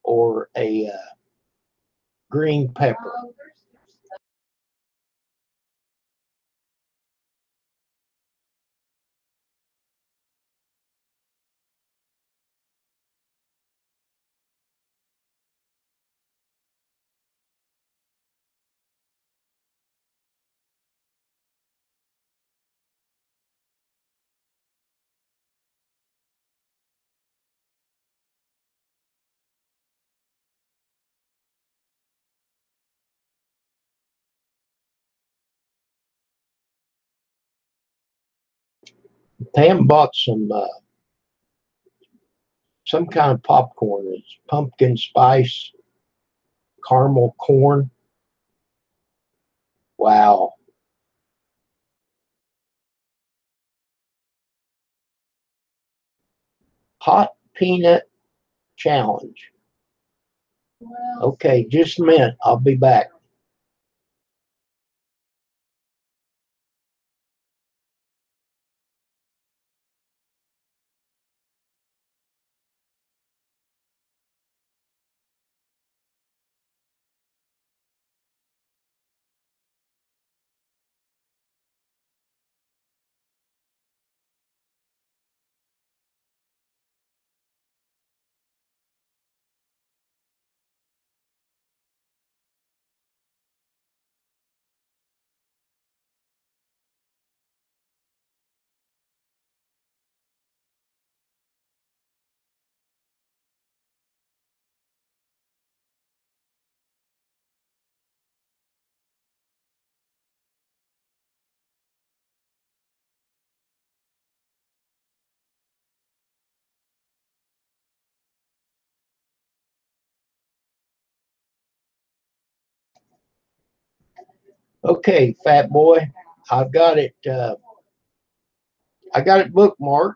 [SPEAKER 1] Or a green pepper.
[SPEAKER 2] Oh, there's
[SPEAKER 1] Pam bought some kind of popcorn. It's pumpkin spice caramel corn. Wow. Hot peanut challenge.
[SPEAKER 2] well,
[SPEAKER 1] Okay, just a minute. I'll be back. Okay, fat boy. I've got it. I got it bookmarked.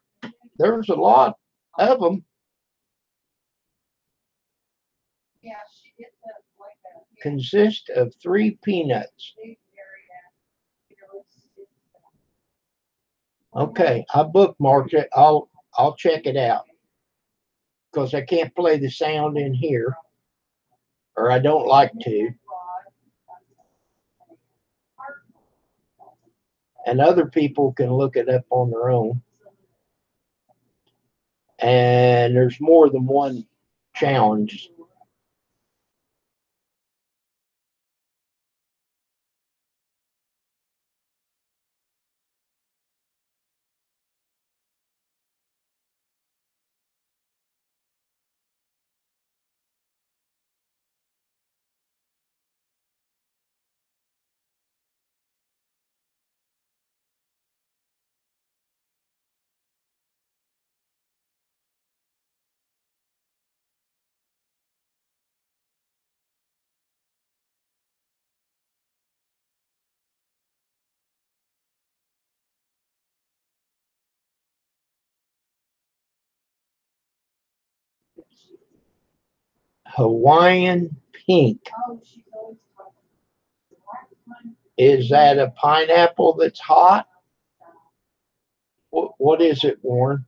[SPEAKER 1] There's a lot of them.
[SPEAKER 2] yeah, she gets like a
[SPEAKER 1] Consist of 3 peanuts.
[SPEAKER 2] big area.
[SPEAKER 1] Okay, I bookmarked it. I'll check it out because I can't play the sound in here, or I don't like to. And other people can look it up on their own. And there's more than one challenge. Hawaiian pink.
[SPEAKER 2] Oh, she's always talking.
[SPEAKER 1] Is that a pineapple that's hot? What is it, Warren?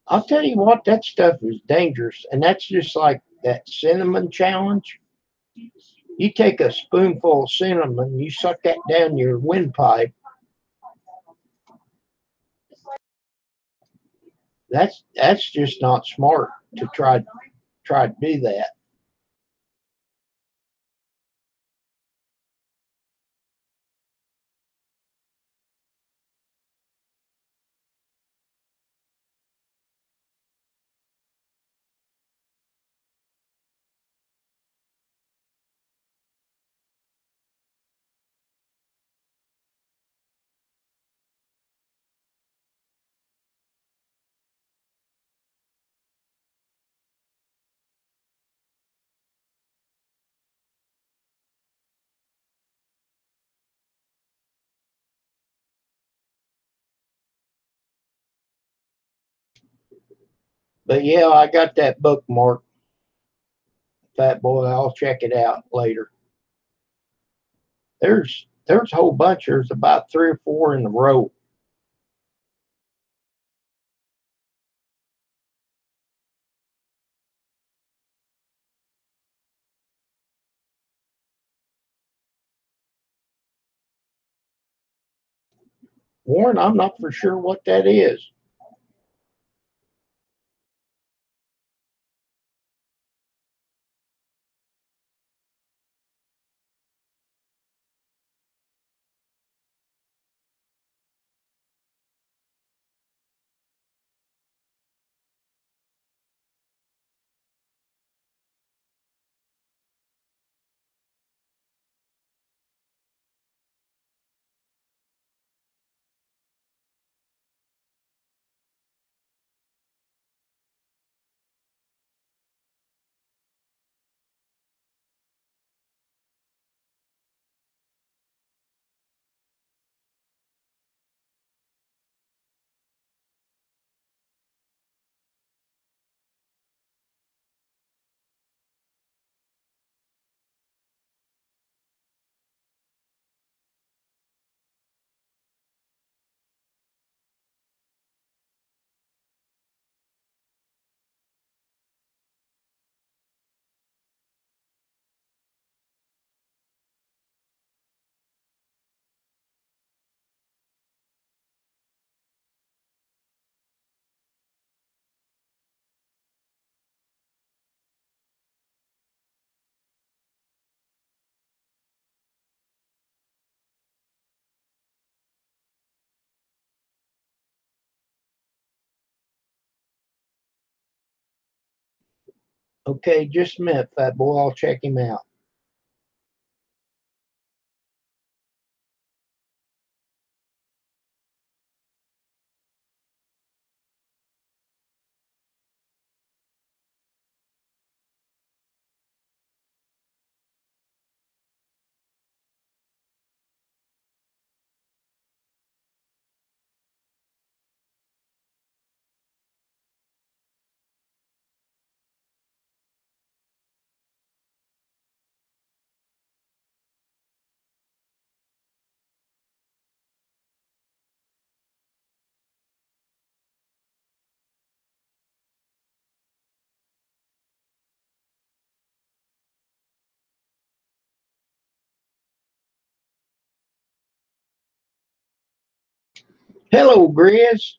[SPEAKER 1] I'll tell you what, that stuff is dangerous. And that's just like that cinnamon challenge. You take a spoonful of cinnamon, you suck that down your windpipe. That's just not smart to try to do that. But yeah, I got that bookmark, Fat Boy. I'll check it out later. There's a whole bunch. There's about 3 or 4 in a row. Warren, I'm not for sure what that is. Okay, just a minute, Fat Boy. I'll check him out. Hello, Grizz.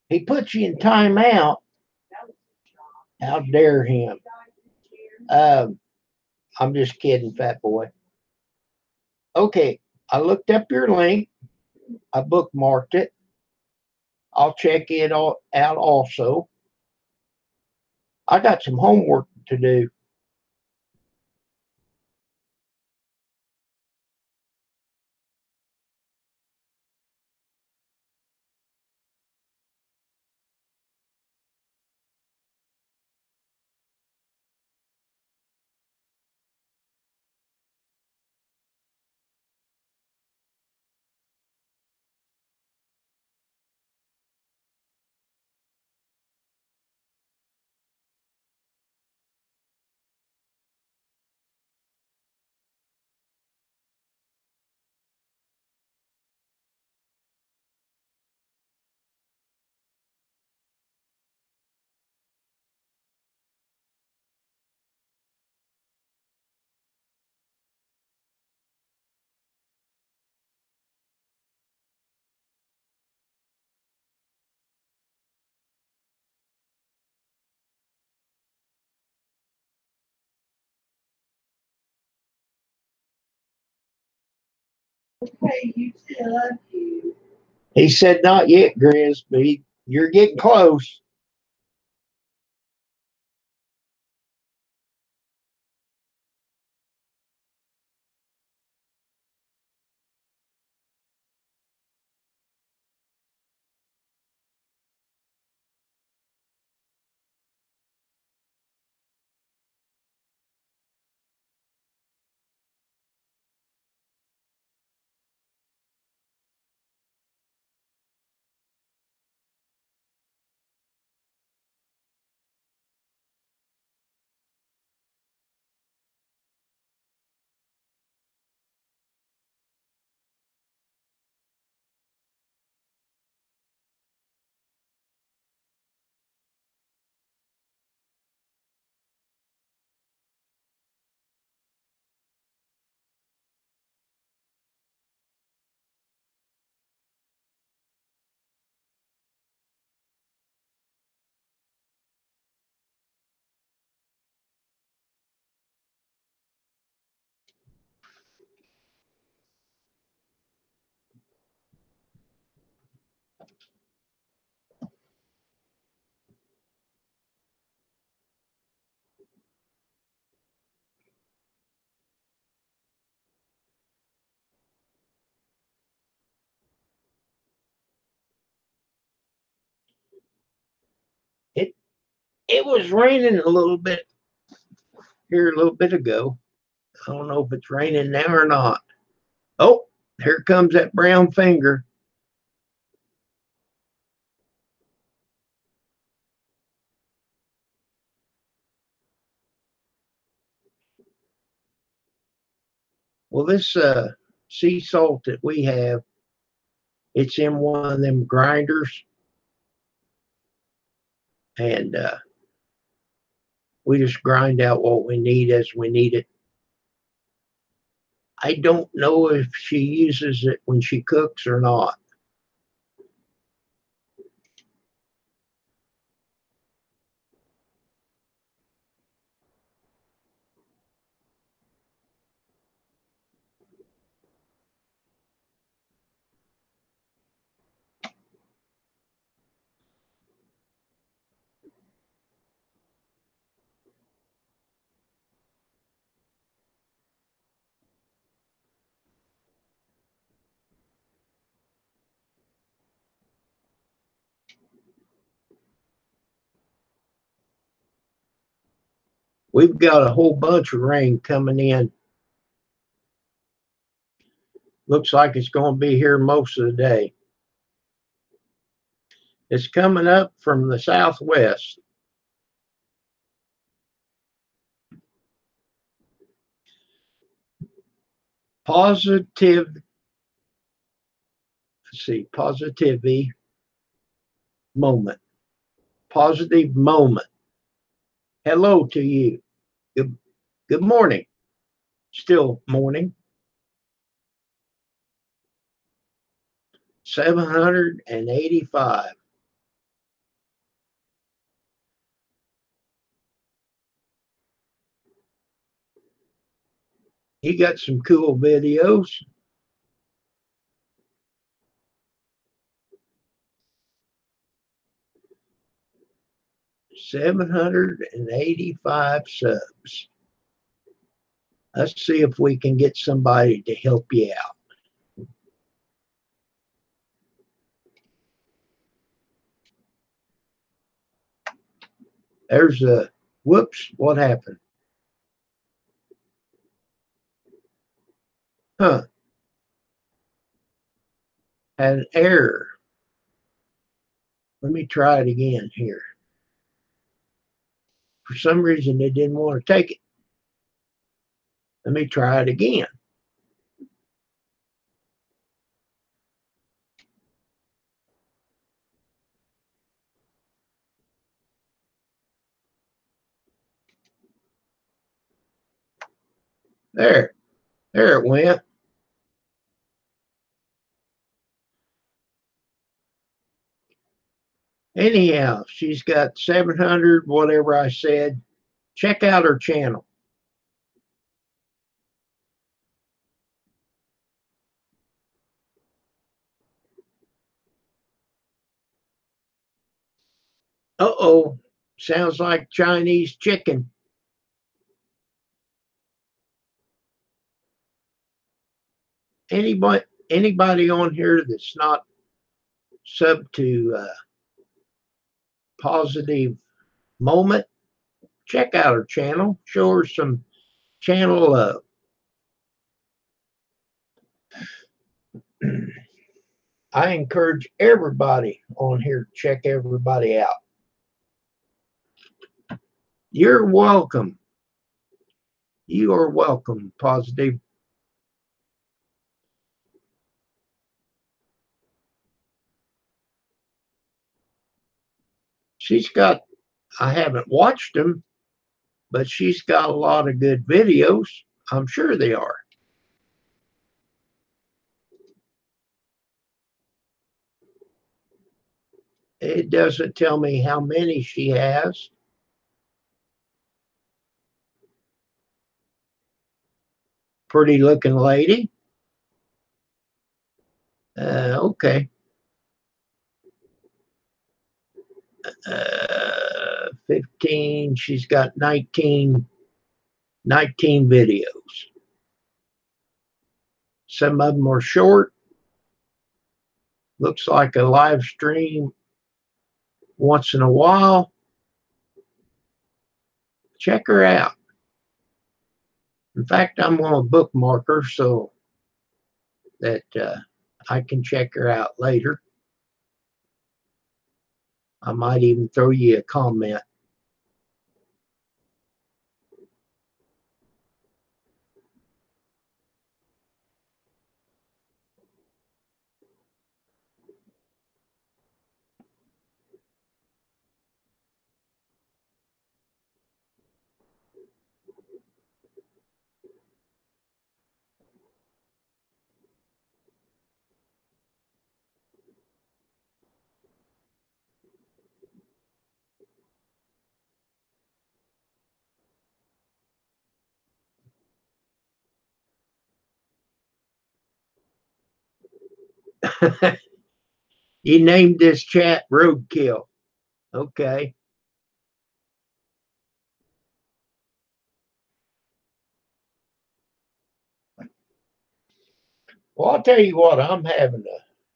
[SPEAKER 1] He put you in timeout. How dare him? Um, I'm just kidding, Fat Boy. Okay, I looked up your link. I bookmarked it. I'll check it out also. I got some homework to do.
[SPEAKER 2] Hey, you still love you.
[SPEAKER 1] He said, not yet, Grizz, but you're getting close. It was raining a little bit here a little bit ago. I don't know if it's raining now or not. Oh, here comes that brown finger. Well, this sea salt that we have, it's in one of them grinders, and we just grind out what we need as we need it. I don't know if she uses it when she cooks or not. We've got a whole bunch of rain coming in. Looks like it's going to be here most of the day. It's coming up from the southwest. Positive, let's see, positivity moment. Positive moment. Hello to you. Good morning. Still morning. 785. He got some cool videos. 785 subs. Let's see if we can get somebody to help you out. There's a whoops, what happened? Huh. Had an error. Let me try it again here. For some reason, they didn't want to take it. Let me try it again. There it went. Anyhow, she's got 700, whatever I said. Check out her channel. Uh-oh, sounds like Chinese chicken. Anybody on here that's not sub to Positive Moment, check out her channel. Show her some channel love. I encourage everybody on here to check everybody out. You're welcome. You are welcome, Positive. She's got, I haven't watched them, but she's got a lot of good videos. I'm sure they are. It doesn't tell me how many she has. Pretty looking lady. Okay. 15. She's got 19 videos. Some of them are short. Looks like a live stream once in a while. Check her out. In fact, I'm going to bookmark her so that I can check her out later. I might even throw you a comment. You named this chat Roadkill. Okay. Well, I'll tell you what, I'm having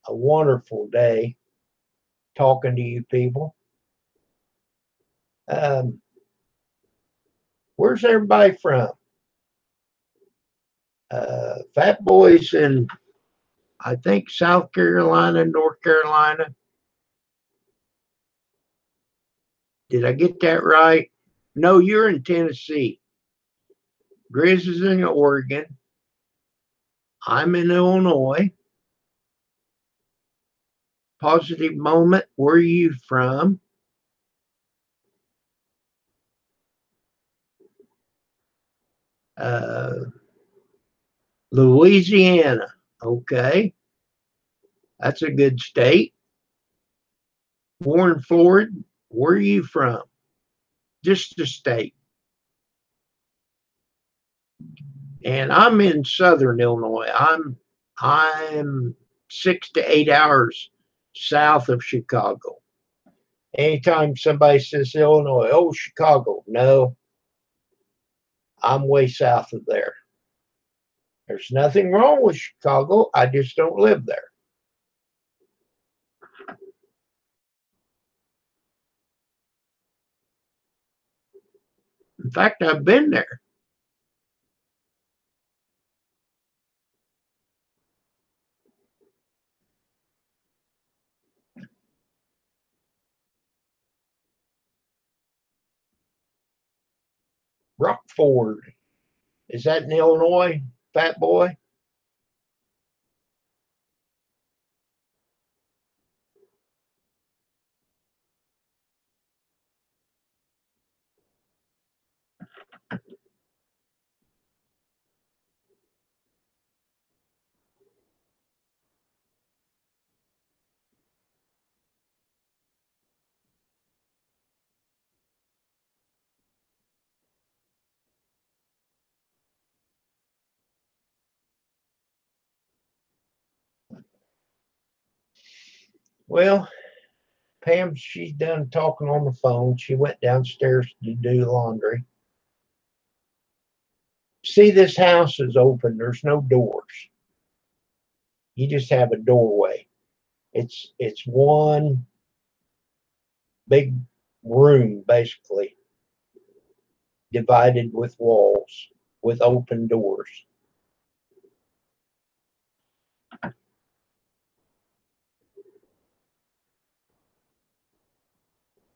[SPEAKER 1] a wonderful day talking to you people. Where's everybody from? Fat Boys in, I think, South Carolina, North Carolina. Did I get that right? No, you're in Tennessee. Grizz is in Oregon. I'm in Illinois. Positive Moment, where are you from? Uh, Louisiana. Okay. That's a good state. Warren Ford, where are you from? Just the state. And I'm in southern Illinois. I'm 6 to 8 hours south of Chicago. Anytime somebody says Illinois, oh, Chicago, no, I'm way south of there. There's nothing wrong with Chicago. I just don't live there. In fact, I've been there. Rockford. Is that in Illinois, Fat Boy? Well, Pam, she's done talking on the phone. She went downstairs to do laundry. See, this house is open. There's no doors. You just have a doorway. It's one big room basically, divided with walls with open doors.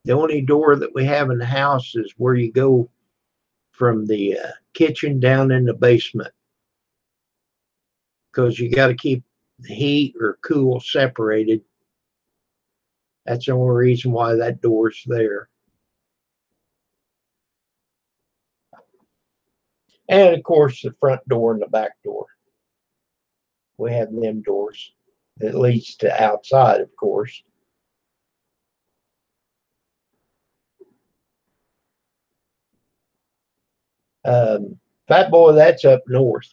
[SPEAKER 1] The only door that we have in the house is where you go from the kitchen down in the basement, because you got to keep the heat or cool separated. That's the only reason why that door's there. And of course, the front door and the back door. We have them doors that leads to outside, of course. Fat Boy, that's up north.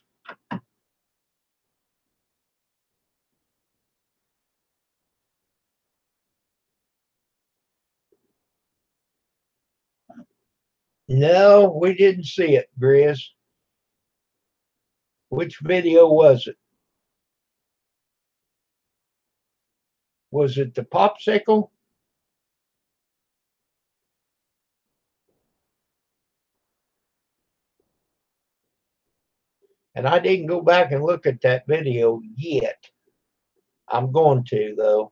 [SPEAKER 1] No, we didn't see it, Grizz. Which video was it? Was it the popsicle? And I didn't go back and look at that video yet. I'm going to, though.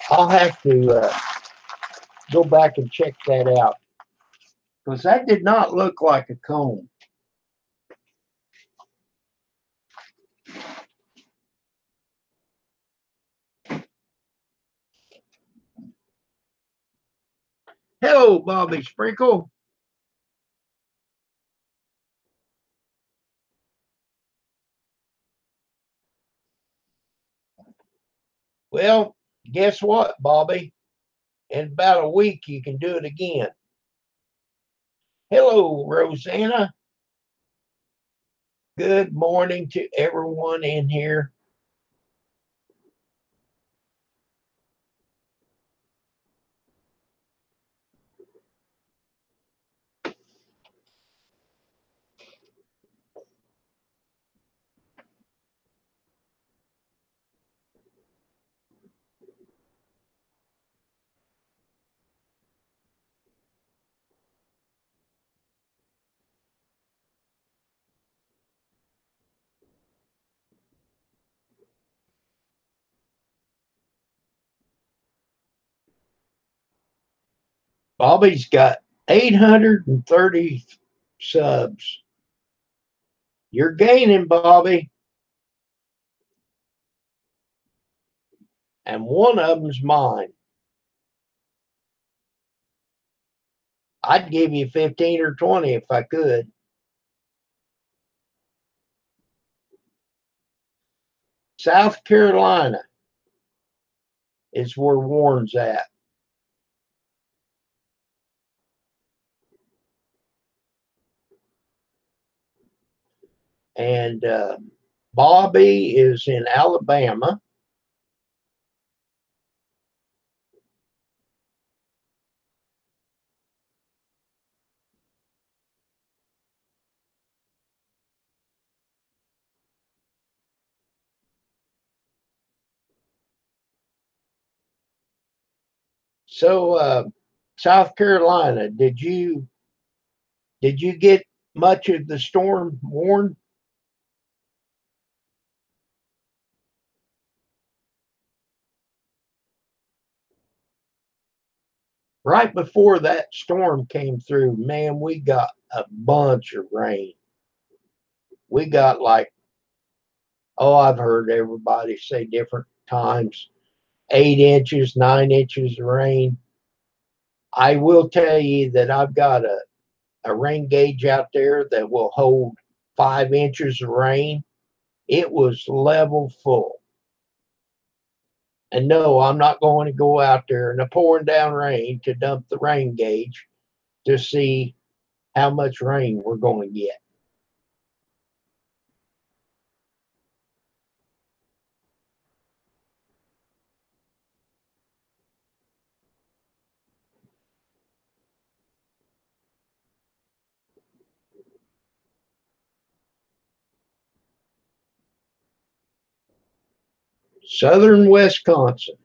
[SPEAKER 1] I'll have to go back and check that out, because that did not look like a comb. Hello, Bobby Sprinkle. Well, guess what, Bobby? In about a week, you can do it again. Hello, Rosanna. Good morning to everyone in here. Bobby's got 830 subs. You're gaining, Bobby. And one of them's mine. I'd give you 15 or 20 if I could. South Carolina is where Warren's at. And Bobby is in Alabama. So, South Carolina, did you get much of the storm, Warren? Right before that storm came through, man, we got a bunch of rain. We got like, oh, I've heard everybody say different times, 8 inches, 9 inches of rain. I will tell you that I've got a rain gauge out there that will hold 5 inches of rain. It was level full. And no, I'm not going to go out there in the pouring down rain to dump the rain gauge to see how much rain we're going to get. Southern Wisconsin.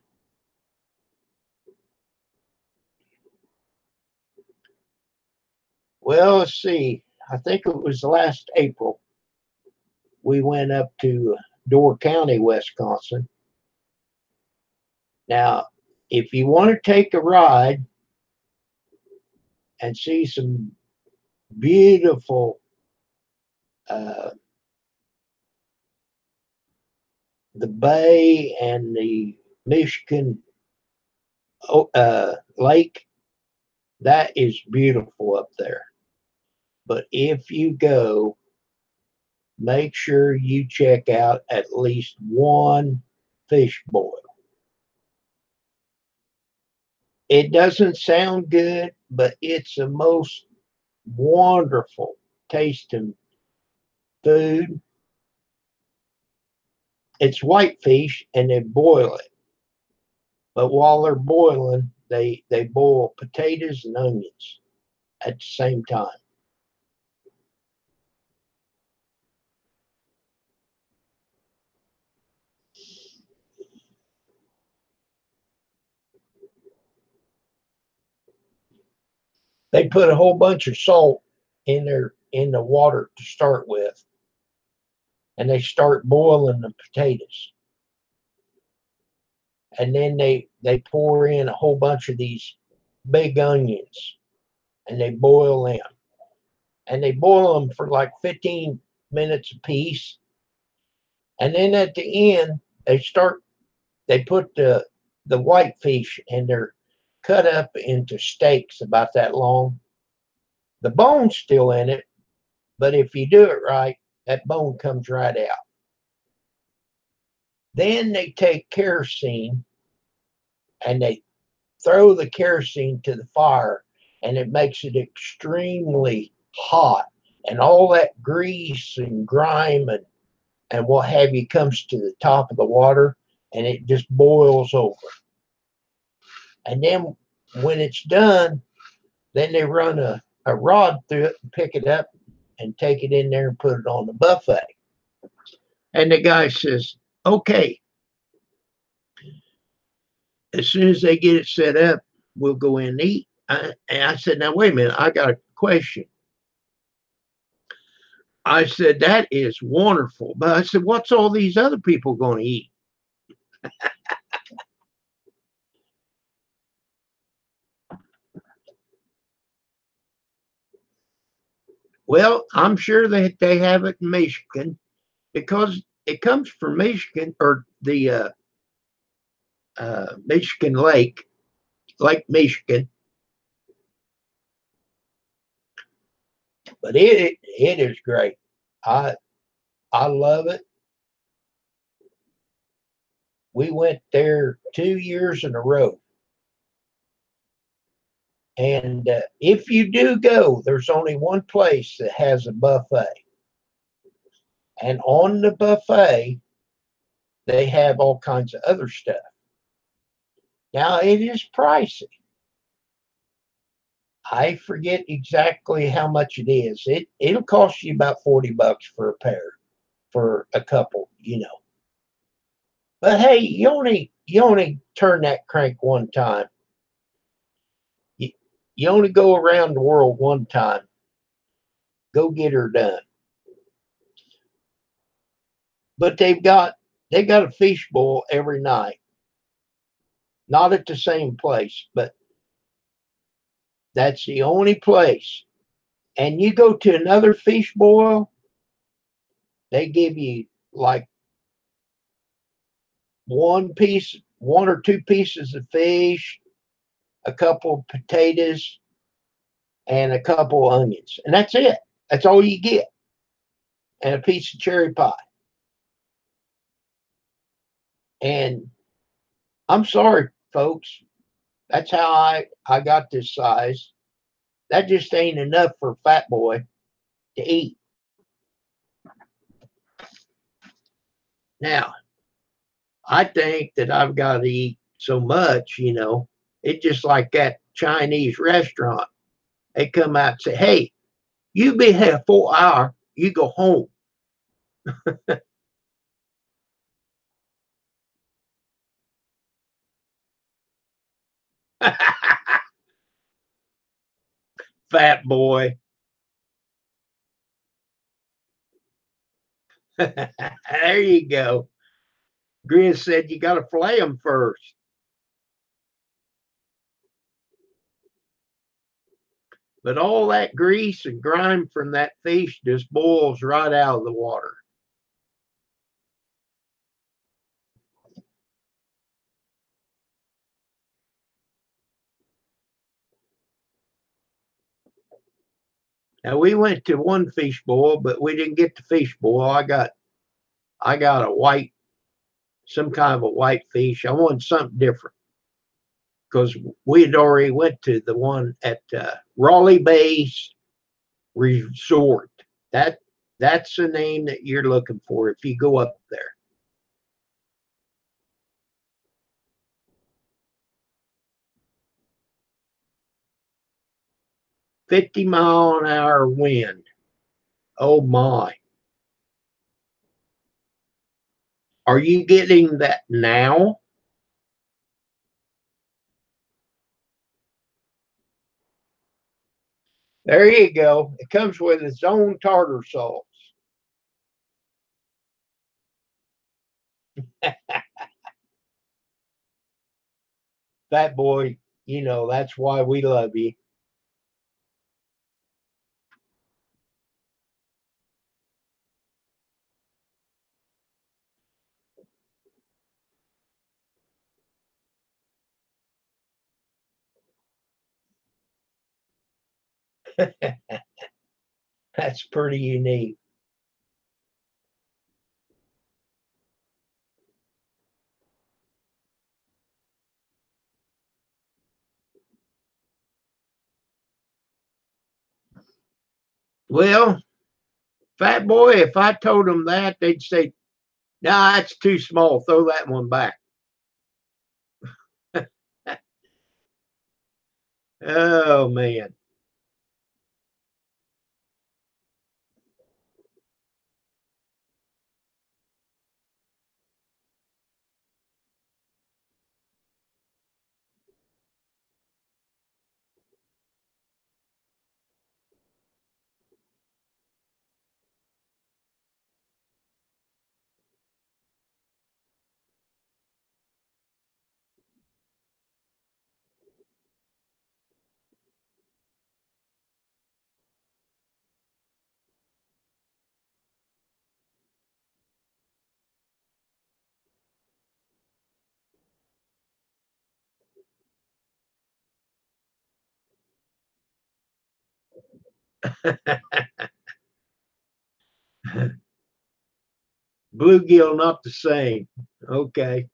[SPEAKER 1] Well, let's see. I think it was last April. We went up to Door County, Wisconsin. Now, if you want to take a ride and see some beautiful uh, the bay and the Michigan lake, that is beautiful up there. But if you go, make sure you check out at least one fish boil. It doesn't sound good, but it's the most wonderful tasting food. It's white fish and they boil it. But while they're boiling, they boil potatoes and onions at the same time. They put a whole bunch of salt in the water to start with, and they start boiling the potatoes. And then they pour in a whole bunch of these big onions, and they boil them. And they boil them for like 15 minutes apiece. And then at the end, they put the white fish, and they're cut up into steaks about that long. The bone's still in it, but if you do it right, that bone comes right out. Then they take kerosene and they throw the kerosene to the fire, and it makes it extremely hot. And all that grease and grime and what have you comes to the top of the water, and it just boils over. And then when it's done, then they run a rod through it and pick it up and take it in there and put it on the buffet. And the guy says, okay, as soon as they get it set up, we'll go in and eat. And I said, now, wait a minute, I got a question. I said, that is wonderful. But I said, what's all these other people going to eat? Well, I'm sure that they have it in Michigan because it comes from Michigan, or the Michigan Lake Michigan. But it is great. I I love it. We went there 2 years in a row. And if you do go, there's only one place that has a buffet. And on the buffet, they have all kinds of other stuff. Now, it is pricey. I forget exactly how much it is. It'll cost you about $40 for a pair, for a couple, you know. But hey, you only turn that crank one time. You, you only go around the world one time. Go get her done. But they got a fish bowl every night. Not at the same place, but that's the only place. And you go to another fish boil, they give you like one or two pieces of fish, a couple of potatoes, and a couple of onions. And that's it. That's all you get. And a piece of cherry pie. And I'm sorry, folks. That's how I got this size. That just ain't enough for a fat boy to eat. Now, I think that I've got to eat so much, it's just like that Chinese restaurant. They come out and say, hey, you been here 4 hours, you go home. Fat boy. There you go. Grizz said you got to flay them first. But all that grease and grime from that fish just boils right out of the water. Now we went to one fish boil, but we didn't get the fish boil. I got some kind of a white fish. I wanted something different because we had already went to the one at Raleigh Bay Resort. That's the name that you're looking for if you go up there. 50-mile-an-hour wind. Oh my. Are you getting that now? There you go. It comes with its own tartar sauce. Fat boy, that's why we love you. That's pretty unique. Well, Fat boy, if I told them that, they'd say, nah, that's too small. Throw that one back. Oh, man. Bluegill, not the same. Okay.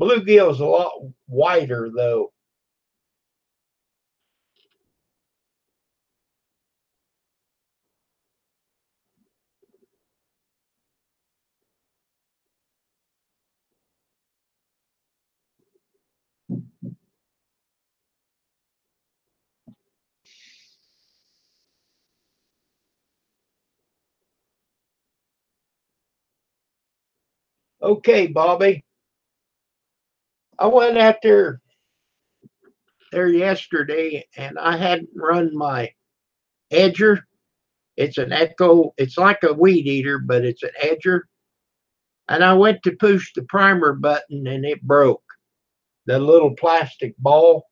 [SPEAKER 1] Bluegill is a lot whiter, though. Okay, Bobby. I went out there yesterday, and I hadn't run my edger. It's an Echo. It's like a weed eater, but it's an edger. And I went to push the primer button, and it broke the little plastic ball.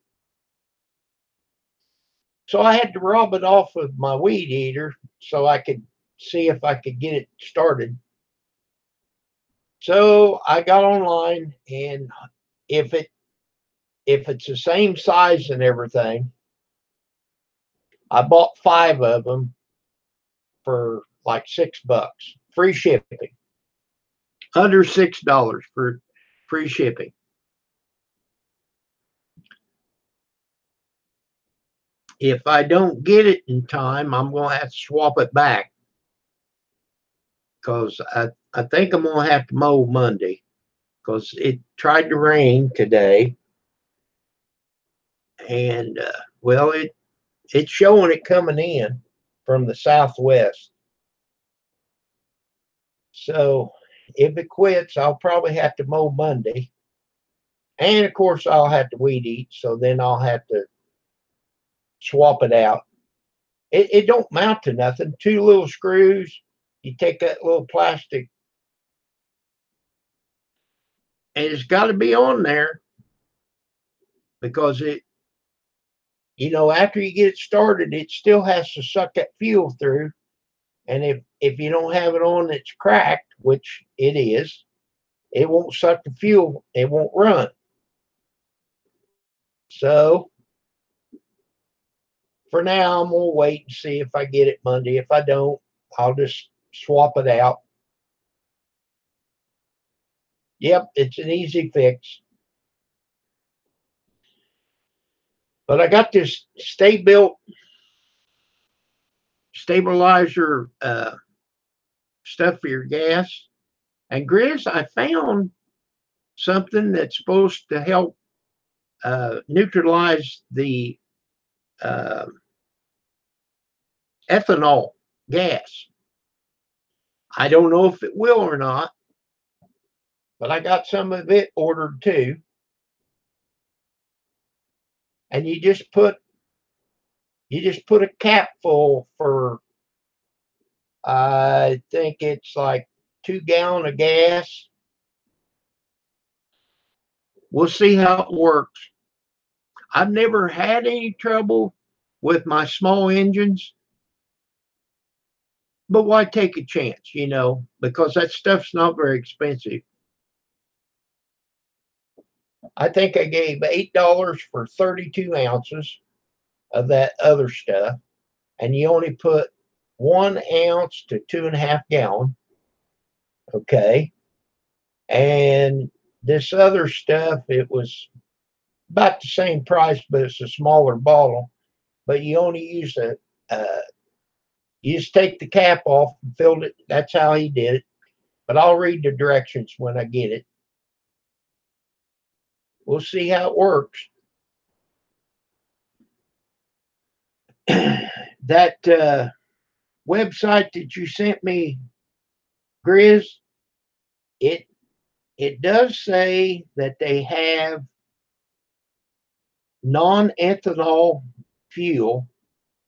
[SPEAKER 1] So I had to rub it off with my weed eater so I could see if I could get it started. So I got online, and if it if it's the same size and everything, I bought 5 of them for like $6, free shipping, under $6 for free shipping. If I don't get it in time, I'm gonna have to swap it back because I think I'm gonna have to mow Monday because it tried to rain today, and well, it's showing it coming in from the southwest. So if it quits, I'll probably have to mow Monday, and of course I'll have to weed eat. So then I'll have to swap it out. It don't mount to nothing. 2 little screws. You take that little plastic, and it's got to be on there because after you get it started, it still has to suck that fuel through. And if you don't have it on, it's cracked, which it is. It won't suck the fuel. It won't run. So for now, I'm gonna wait and see if I get it Monday. If I don't, I'll just swap it out. Yep, it's an easy fix. But I got this stay built stabilizer stuff for your gas. And Grizz, I found something that's supposed to help neutralize the uh, ethanol gas. I don't know if it will or not, but I got some of it ordered too. and you just put a cap full for, I think it's like 2 gallon of gas. We'll see how it works. I've never had any trouble with my small engines, but why take a chance, because that stuff's not very expensive. I think I gave $8 for 32 ounces of that other stuff, and you only put 1 ounce to 2.5 gallon. Okay. And this other stuff, it was about the same price, but it's a smaller bottle. But you only use you just take the cap off and fill it. That's how he did it. But I'll read the directions when I get it. We'll see how it works. That website that you sent me, Grizz, it it does say that they have non-ethanol fuel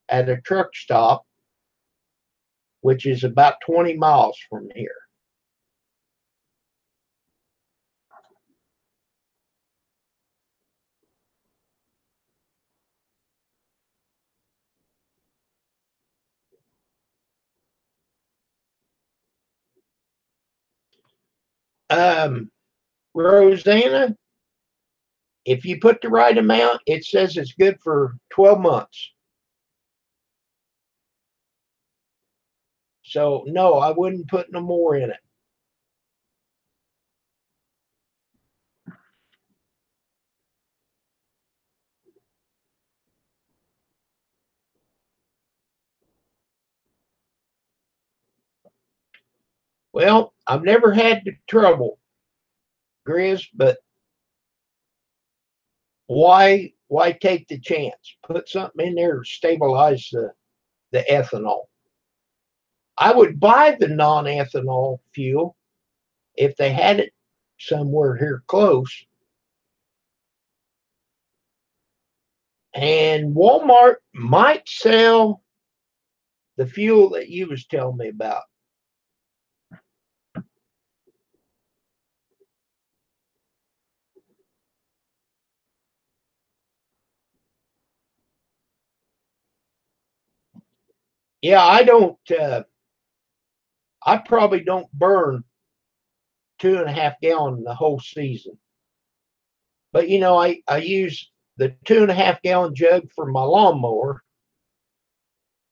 [SPEAKER 1] at a truck stop, which is about 20 miles from here. Um, Rosanna, if you put the right amount, it says it's good for 12 months. So, no, I wouldn't put no more in it. Well, I've never had the trouble, Grizz, but why take the chance? Put something in there to stabilize the ethanol. I would buy the non-ethanol fuel if they had it somewhere here close. And Walmart might sell the fuel that you was telling me about. Yeah, I probably don't burn 2.5 gallon the whole season. But I use the 2.5 gallon jug for my lawnmower,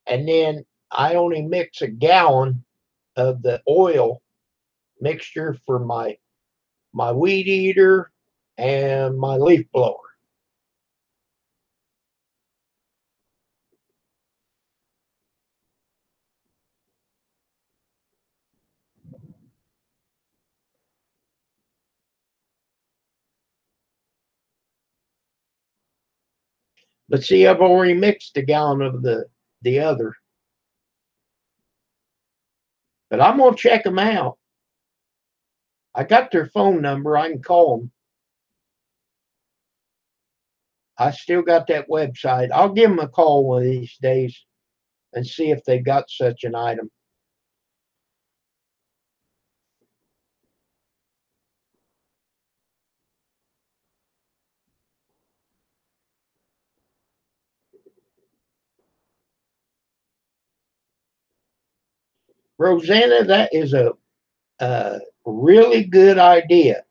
[SPEAKER 1] and then I only mix a gallon of the oil mixture for my weed eater and my leaf blower. But see, I've already mixed a gallon of the other. But I'm gonna check them out. I got their phone number. I can call them. I still got that website. I'll give them a call one of these days and see if they got such an item. Rosanna, that is a really good idea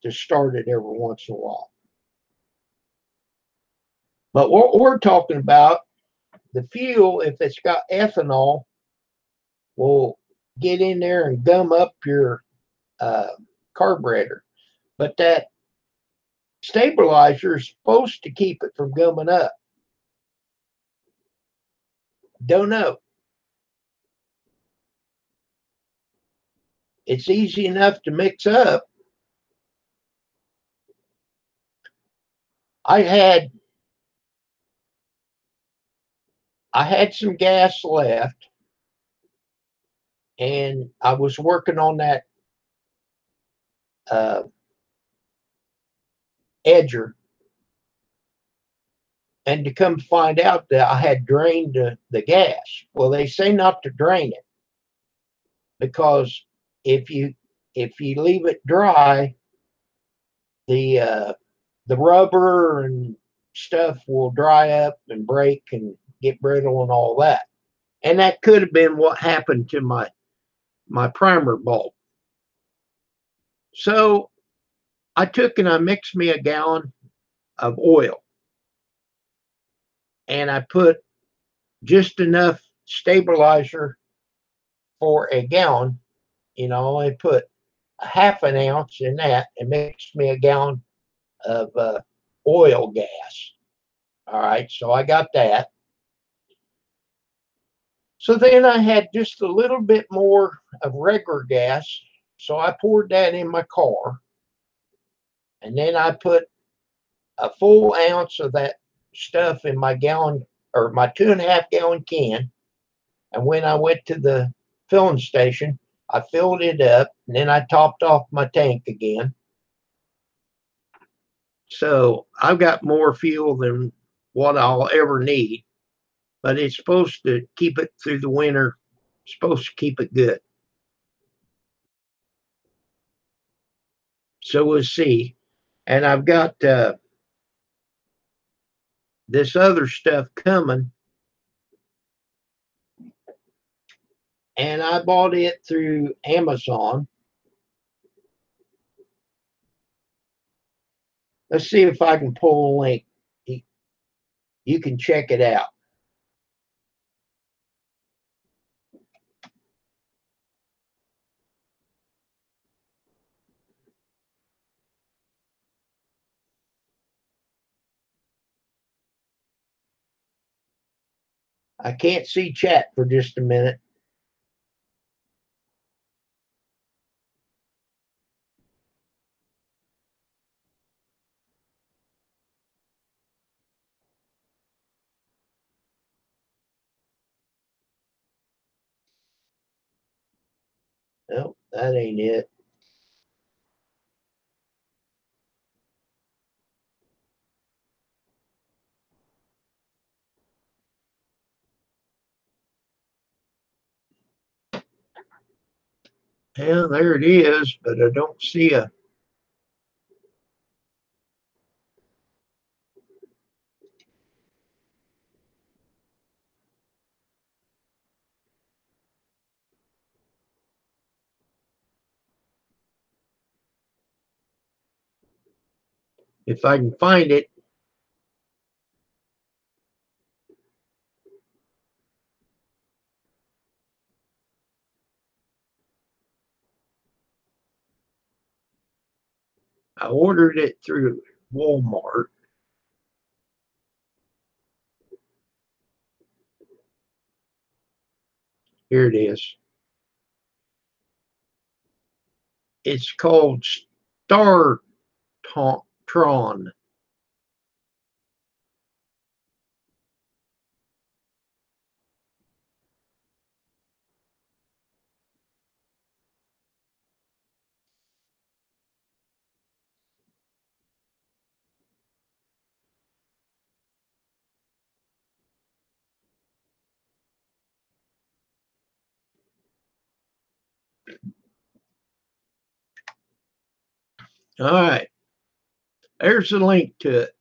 [SPEAKER 1] to start it every once in a while. But what we're talking about, the fuel, if it's got ethanol, will get in there and gum up your uh, carburetor. But that stabilizer is supposed to keep it from gumming up. Don't know. It's easy enough to mix up. I had I had some gas left, and I was working on that uh, edger, and to come find out that I had drained the gas. Well, they say not to drain it because if you leave it dry, the the rubber and stuff will dry up and break and get brittle and all that. And that could have been what happened to my primer bulb. So I took and I mixed me a gallon of oil, and I put just enough stabilizer for a gallon. I put a half an ounce in that and mixed me a gallon of oil gas. All right, so I got that. So then I had just a little bit more of regular gas. So I poured that in my car. And then I put a full ounce of that stuff in my gallon or my 2.5 gallon can. And when I went to the filling station, I filled it up and then I topped off my tank again. So I've got more fuel than what I'll ever need, but it's supposed to keep it through the winter, it's supposed to keep it good. So we'll see. And I've got this other stuff coming, and I bought it through Amazon. Let's see if I can pull a link. You can check it out. I can't see chat for just a minute. Nope, that ain't it. Yeah, there it is, but I don't see a. If I can find it. I ordered it through Walmart. Here it is. It's called Tron. All right. There's the link to it.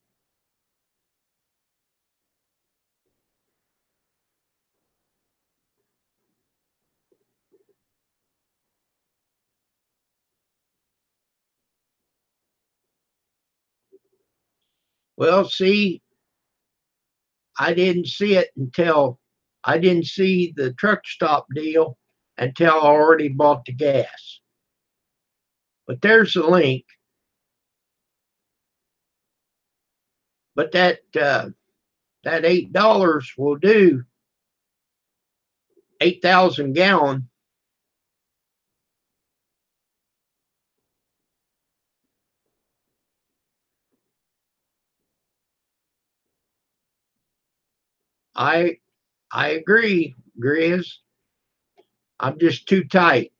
[SPEAKER 1] Well, see, I didn't see it until I didn't see the truck stop deal until I already bought the gas. But there's the link. But that $8 will do 8,000 gallon. I I agree, Grizz. I'm just too tight.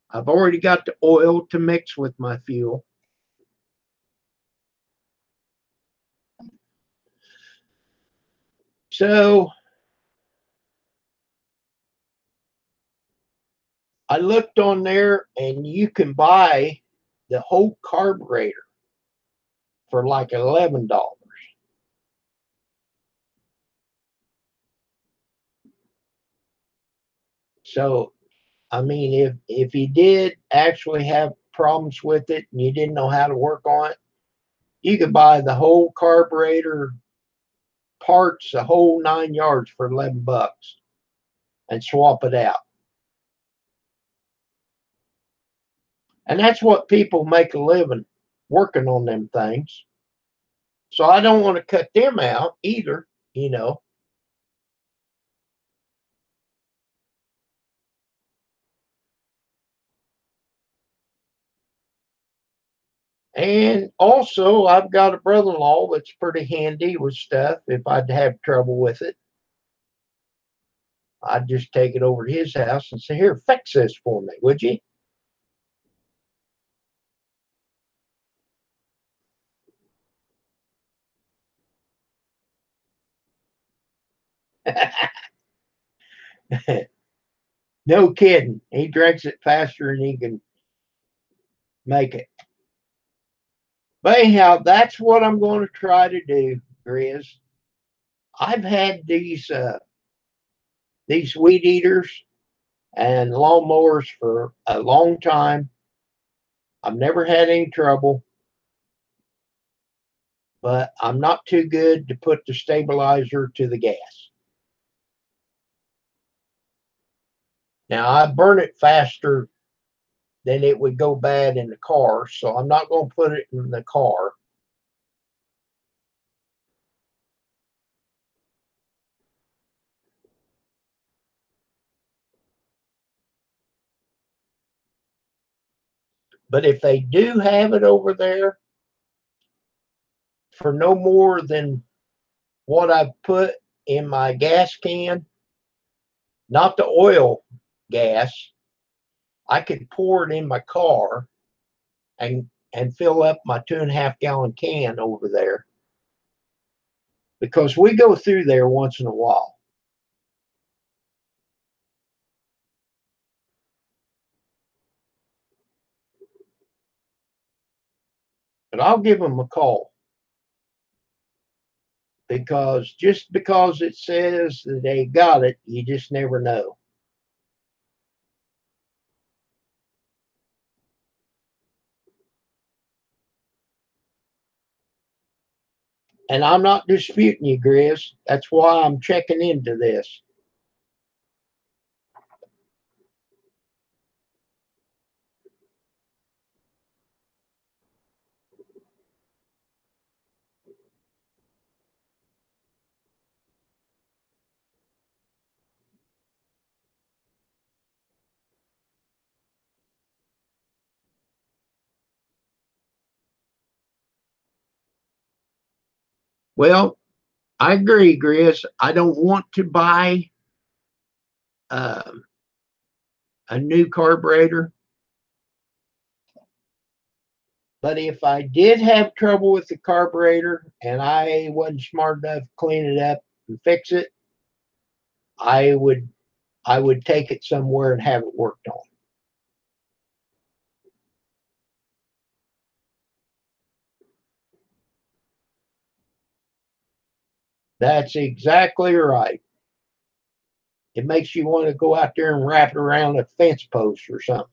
[SPEAKER 1] I've already got the oil to mix with my fuel. So I looked on there, and you can buy the whole carburetor for like $11. So I mean, if you did actually have problems with it and you didn't know how to work on it, you could buy the whole carburetor parts, the whole 9 yards for $11 and swap it out. And that's what people make a living working on them things. So I don't want to cut them out either. And also, I've got a brother in law that's pretty handy with stuff. If I'd have trouble with it, I'd just take it over to his house and say, "Here, fix this for me, would you?" No kidding. He drinks it faster than he can make it. But anyhow, that's what I'm going to try to do, Grizz. I've had these weed eaters and lawnmowers for a long time. I've never had any trouble, but I'm not too good to put the stabilizer to the gas. Now, I burn it faster than it would go bad in the car, so I'm not going to put it in the car. But if they do have it over there for no more than what I've put in my gas can, not the oil gas, I could pour it in my car and fill up my 2.5 gallon can over there because we go through there once in a while. But I'll give them a call because just because it says that they got it, you just never know. And I'm not disputing you, Grizz. That's why I'm checking into this. Well, I agree, Grizz. I don't want to buy um, a new carburetor. But if I did have trouble with the carburetor and I wasn't smart enough to clean it up and fix it, I would I would take it somewhere and have it worked on. That's exactly right. It makes you want to go out there and wrap it around a fence post or something.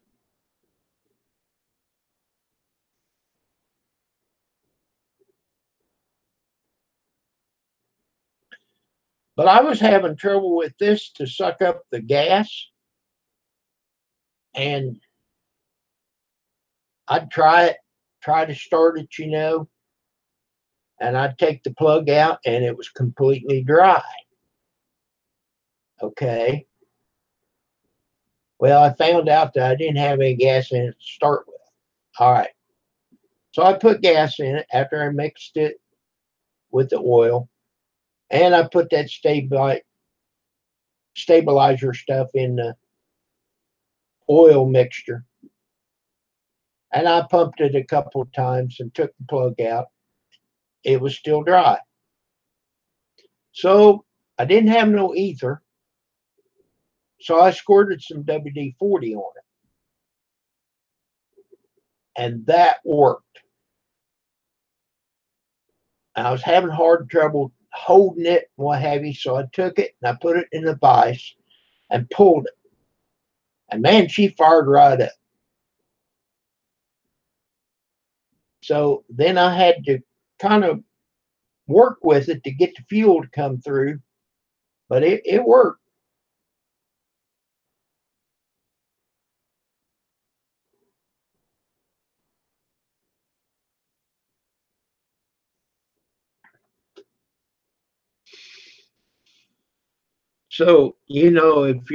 [SPEAKER 1] But I was having trouble with this to suck up the gas, and I'd try to start it, and I'd take the plug out and it was completely dry. Okay. Well, I found out that I didn't have any gas in it to start with. All right. So I put gas in it after I mixed it with the oil, and I put that stabilizer stuff in the oil mixture. And I pumped it a couple of times and took the plug out. It was still dry. So I didn't have no ether, so I squirted some WD-40 on it, and that worked. I was having hard trouble holding it, and what have you, so I took it and I put it in a vise and pulled it. And man, she fired right up. So then I had to kind of work with it to get the fuel to come through, but it worked. So, if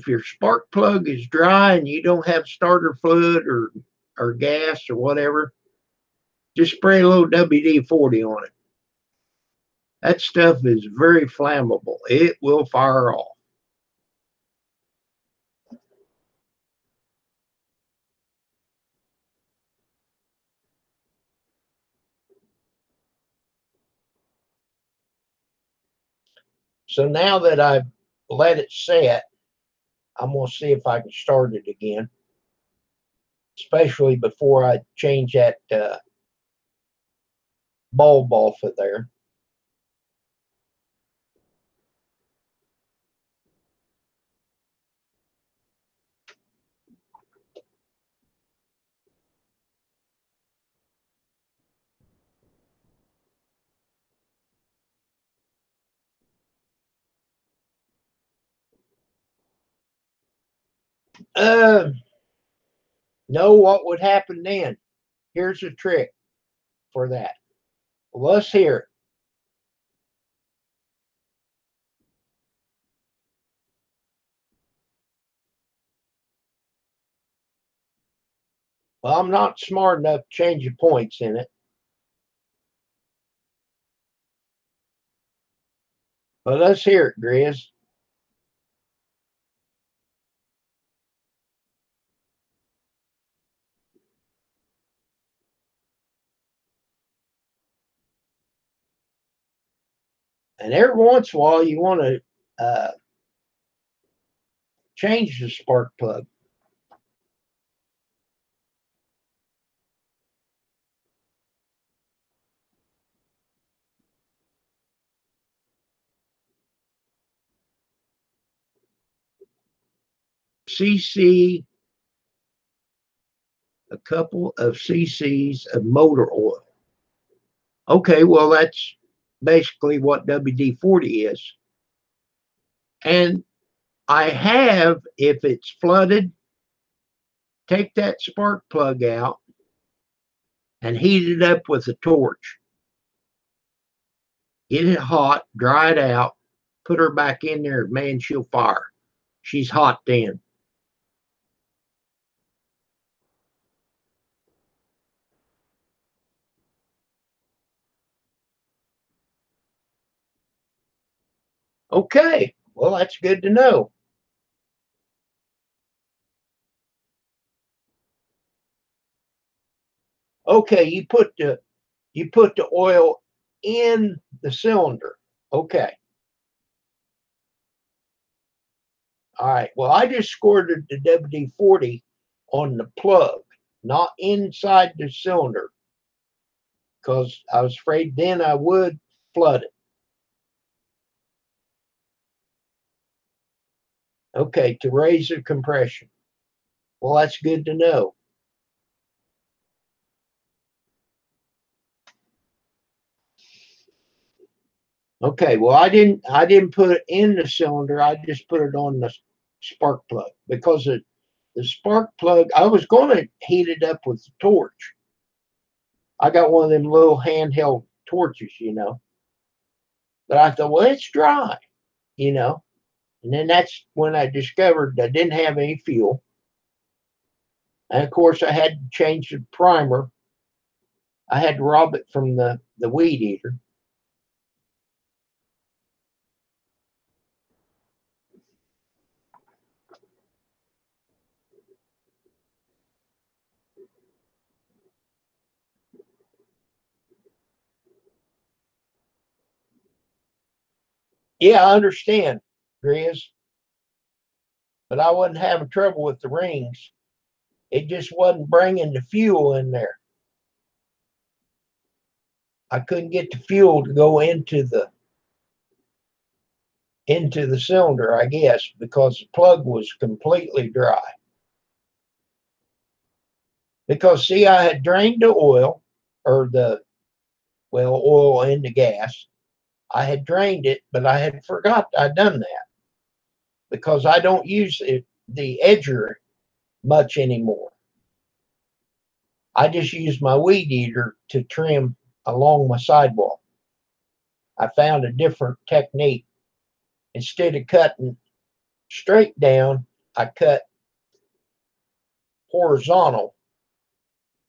[SPEAKER 1] your spark plug is dry and you don't have starter fluid or gas or whatever, just spray a little WD-40 on it. That stuff is very flammable. It will fire off. So now that I've let it set, I'm going to see if I can start it again, especially before I change that bulb off of there. Uh, no, what would happen then? Here's a trick for that. Well, let's hear it. Well, I'm not smart enough to change the points in it, but let's hear it, Grizz. And every once in a while, you want to change the spark plug. CC, a couple of cc's of motor oil. Okay, well, that's basically what WD-40 is. And I have, if it's flooded, take that spark plug out and heat it up with a torch. Get it hot, dry it out, put her back in there, man, she'll fire. She's hot then. Okay, well, that's good to know. Okay, you put the oil in the cylinder. Okay. All right. Well, I just squirted the WD-40 on the plug, not inside the cylinder, because I was afraid then I would flood it. Okay, to raise the compression. Well, that's good to know. Okay, well, I didn't put it in the cylinder. I just put it on the spark plug because the spark plug. I was going to heat it up with the torch. I got one of them little handheld torches. But I thought, well, it's dry, you know. And then that's when I discovered I didn't have any fuel. And of course, I had to change the primer. I had to rob it from the weed eater. Yeah, I understand, Grizz, but I wasn't having trouble with the rings. It just wasn't bringing the fuel in there. I couldn't get the fuel to go into the cylinder, I guess, because the plug was completely dry. Because see, I had drained the oil, or oil and the gas. I had drained it, but I had forgot I'd done that because I don't use the edger much anymore. I just use my weed eater to trim along my sidewalk. I found a different technique. Instead of cutting straight down, I cut horizontal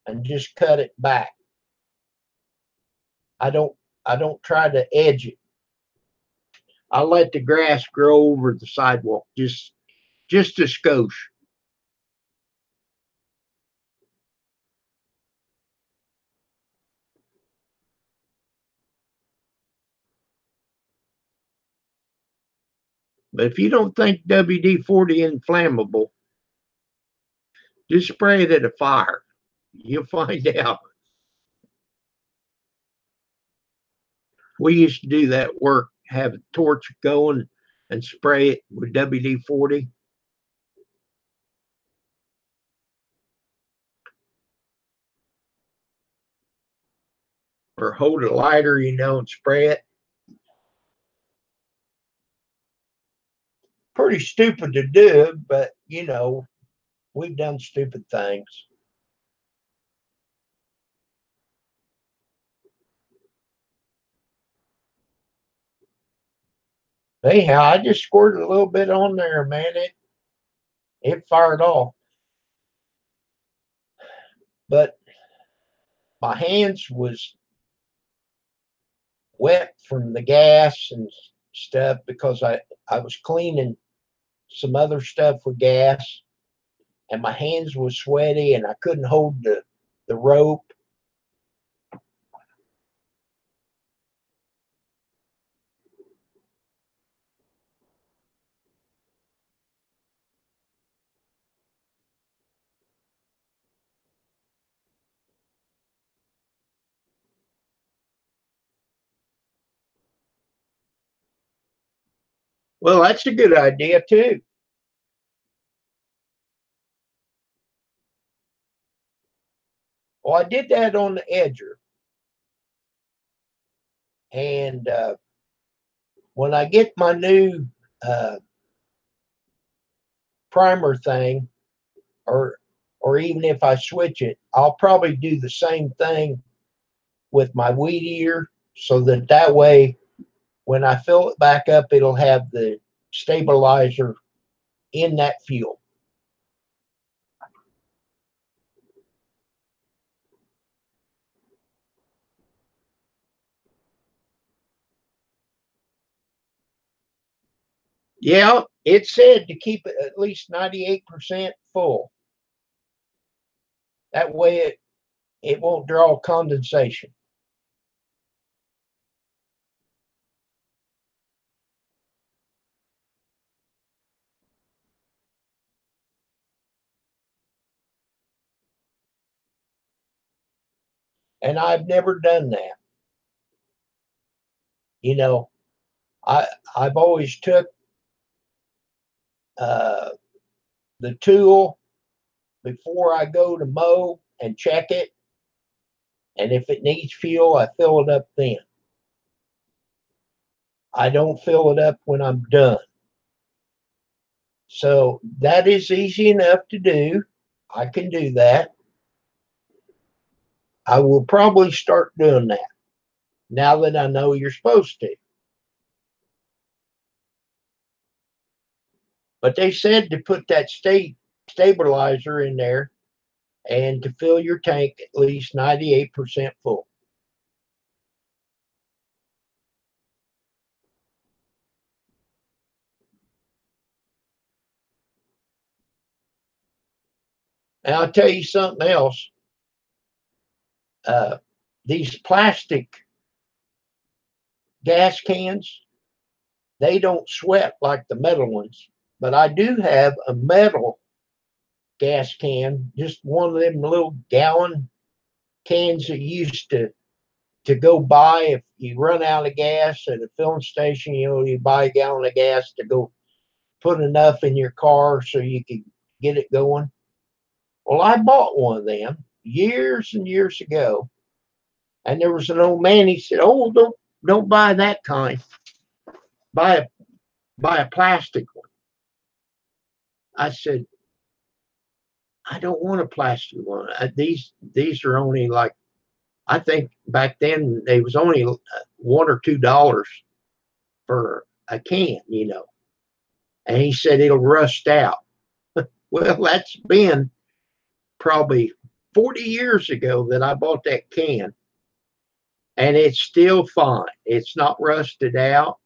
[SPEAKER 1] and just cut it back. I don't I don't try to edge it. I let the grass grow over the sidewalk just a skosh. But if you don't think WD-40 inflammable, just spray it at a fire. You'll find out. We used to do that work, have a torch going and spray it with WD-40, or hold a lighter, and spray it. Pretty stupid to do, but we've done stupid things. Anyhow, I just squirted a little bit on there, man. It fired off, but my hands was wet from the gas and stuff because I was cleaning some other stuff with gas, and my hands was sweaty and I couldn't hold the rope. Well, that's a good idea too. Well, I did that on the edger, and when I get my new uh, primer thing, or even if I switch it, I'll probably do the same thing with my weed eater, so that way when I fill it back up, it'll have the stabilizer in that fuel. Yeah, it said to keep it at least 98% full. That way it won't draw condensation. And I've never done that. You know, I I've always took uh, the tool before I go to mow and check it, and if it needs fuel, I fill it up then. I don't fill it up when I'm done. So that is easy enough to do. I can do that. I will probably start doing that now that I know you're supposed to. But they said to put that stabilizer in there and to fill your tank at least 98% full. And I'll tell you something else. Uh, these plastic gas cans, They don't sweat like the metal ones, but I do have a metal gas can, just one of them little gallon cans that you used to go buy if you run out of gas at a filling station. You know, you buy a gallon of gas to go put enough in your car so you could get it going. Well, I bought one of them years and years ago, and there was an old man. He said, "Oh, don't buy that kind. Buy a plastic one." I said, "I don't want a plastic one. These are only like, I think back then they was only $1 or $2 for a can, you know." And he said it'll rust out. Well, that's been probably 40 years ago that I bought that can, and it's still fine. It's not rusted out,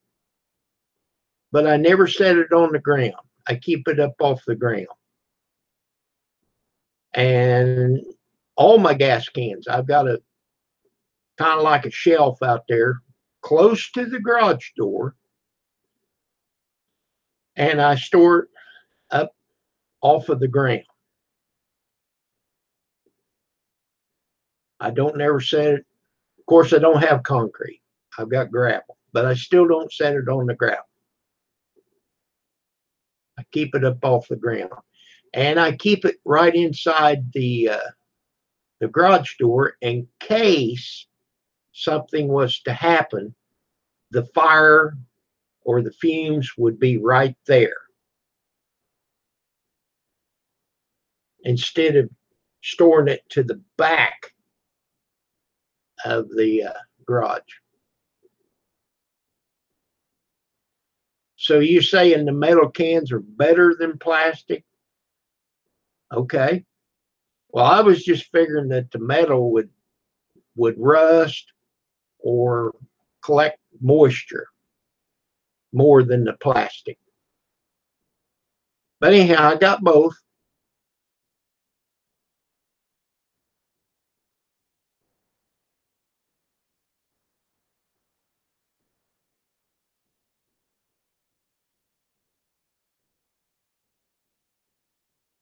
[SPEAKER 1] but I never set it on the ground. I keep it up off the ground. And all my gas cans, I've got a kind of like a shelf out there close to the garage door, and I store it up off of the ground. I don't never set it. Of course, I don't have concrete. I've got gravel, but I still don't set it on the gravel. I keep it up off the ground, and I keep it right inside the garage door in case something was to happen. The fire or the fumes would be right there instead of storing it to the back of the garage. So you saying the metal cans are better than plastic? Okay. Well, I was just figuring that the metal would rust or collect moisture more than the plastic. But anyhow, I got both.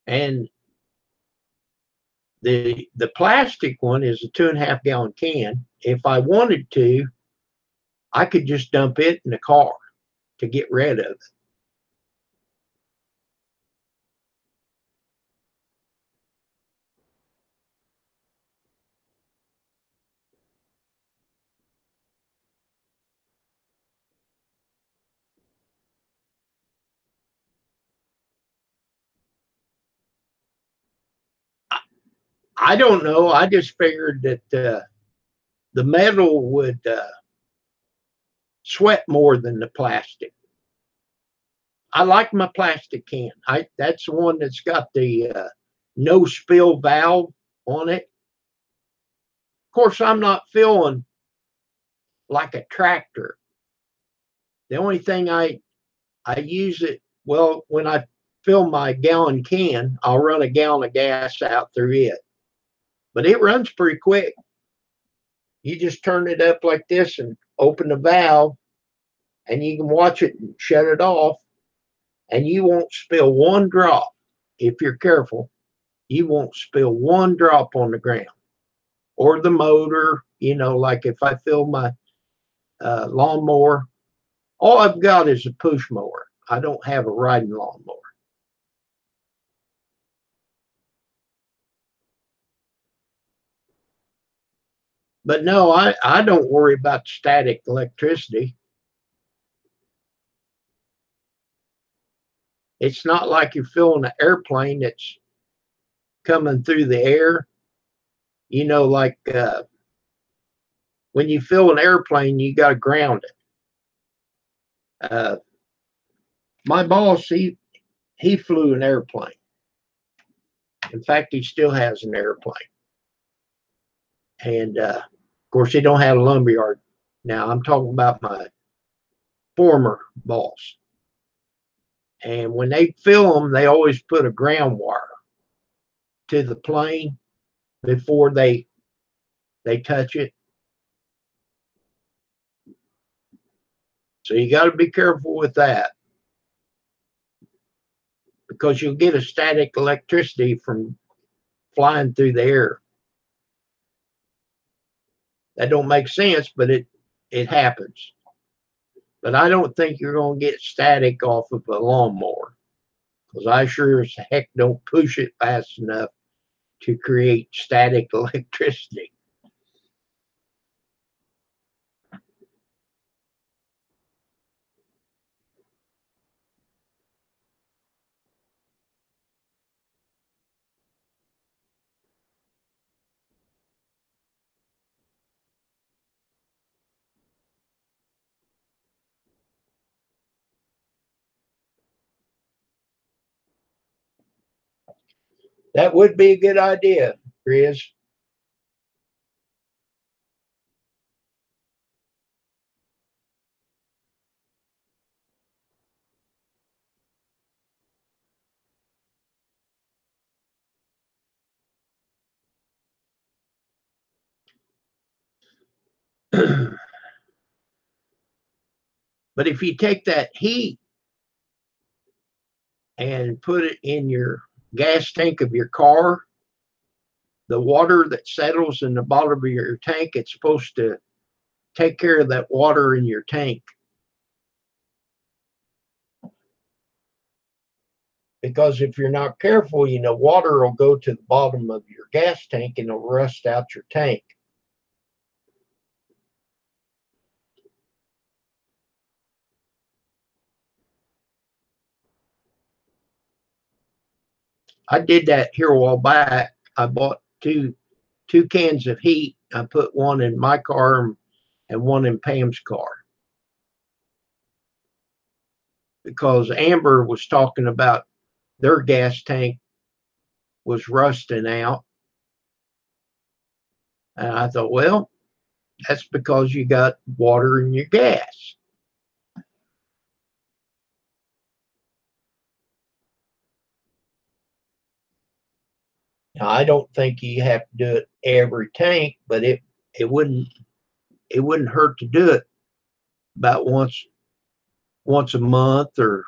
[SPEAKER 1] And the plastic one is a 2.5 gallon can. If I wanted to, I could just dump it in the car to get rid of it. I don't know. I just figured that the metal would sweat more than the plastic. I like my plastic can. That's the one that's got the no spill valve on it. Of course, I'm not filling like a tractor. The only thing I use it, well, when I fill my gallon can, I'll run a gallon of gas out through it. But it runs pretty quick. You just turn it up like this and open the valve, and you can watch it and shut it off, and you won't spill one drop. If you're careful, you won't spill one drop on the ground or the motor. You know, like if I fill my lawnmower, all I've got is a push mower. I don't have a riding lawnmower. But no, I don't worry about static electricity. It's not like you're filling an airplane that's coming through the air. You know, like when you fill an airplane, you got to ground it. Uh, my boss, he flew an airplane. In fact, he still has an airplane. And of course, he don't have a lumberyard now. I'm talking about my former boss. And when they fill them, they always put a ground wire to the plane before they touch it. So you got to be careful with that, because you'll get a static electricity from flying through the air. That don't make sense, but it happens. But I don't think you're going to get static off of a lawnmower, because I sure as heck don't push it fast enough to create static electricity. That would be a good idea, Chris. But if you take that heat and put it in your gas tank of your car, the water that settles in the bottom of your tank, it's supposed to take care of that water in your tank. Because if you're not careful, water will go to the bottom of your gas tank and it'll rust out your tank. I did that here a while back. I bought two cans of heat. I put one in my car and one in Pam's car, because Amber was talking about their gas tank was rusting out. And I thought, well, that's because you got water in your gas. Now, I don't think you have to do it every tank, but it wouldn't it wouldn't hurt to do it about once a month or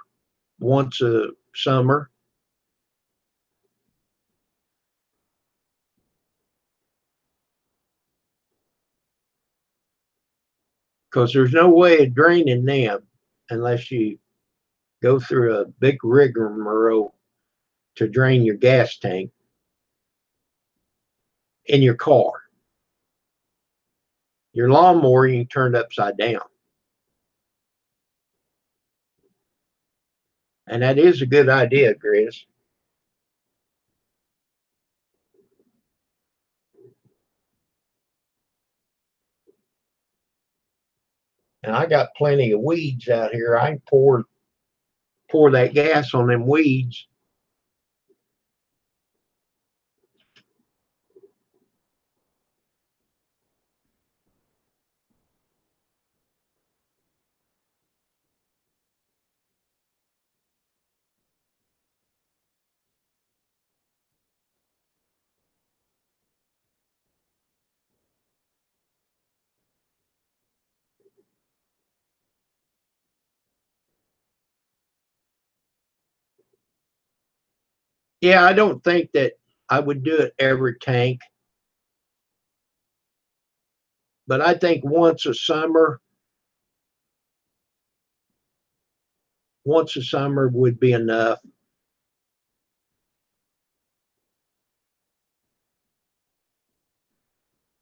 [SPEAKER 1] once a summer, because there's no way of draining them unless you go through a big rigmarole to drain your gas tank in your car. Your lawnmower you can turn it upside down. And that is a good idea, Chris. And I got plenty of weeds out here. I can pour that gas on them weeds. Yeah, I don't think that I would do it every tank, but I think once a summer would be enough.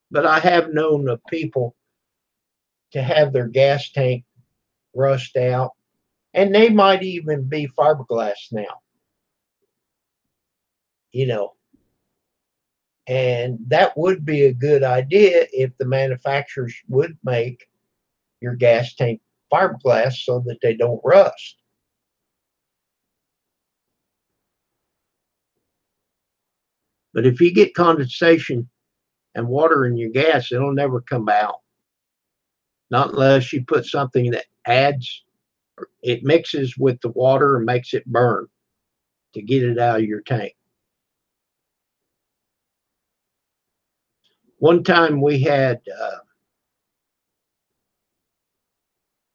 [SPEAKER 1] But I have known of people to have their gas tank rust out, and they might even be fiberglass now, you know. And that would be a good idea if the manufacturers would make your gas tank fiberglass so that they don't rust. But if you get condensation and water in your gas, it'll never come out. Not unless you put something that it mixes with the water and makes it burn to get it out of your tank. One time we had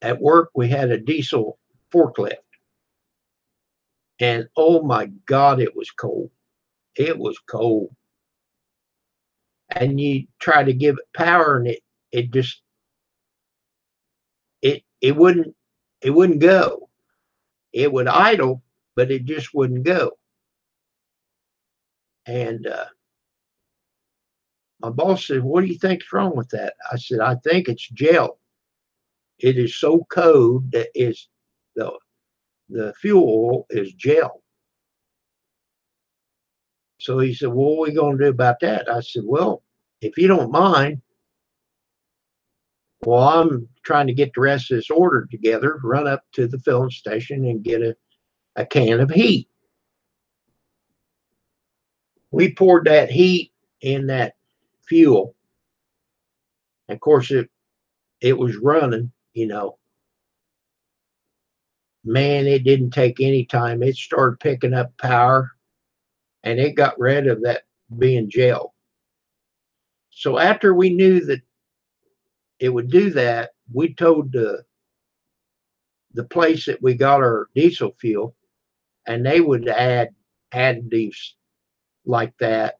[SPEAKER 1] at work we had a diesel forklift, and oh my God, it was cold. It was cold, and you try to give it power, and it just it wouldn't go. It would idle, but it just wouldn't go. And my boss said, "What do you think's wrong with that?" I said, "I think it's gel. It is so cold that is the fuel oil is gel." So he said, "Well, what are we going to do about that?" I said, "Well, if you don't mind, well, I'm trying to get the rest of this order together, run up to the filling station and get a can of heat." We poured that heat in that fuel. And of course, it was running, you know. Man, it didn't take any time. It started picking up power, and it got rid of that being gel. So after we knew that it would do that, we told the place that we got our diesel fuel, and they would add additives like that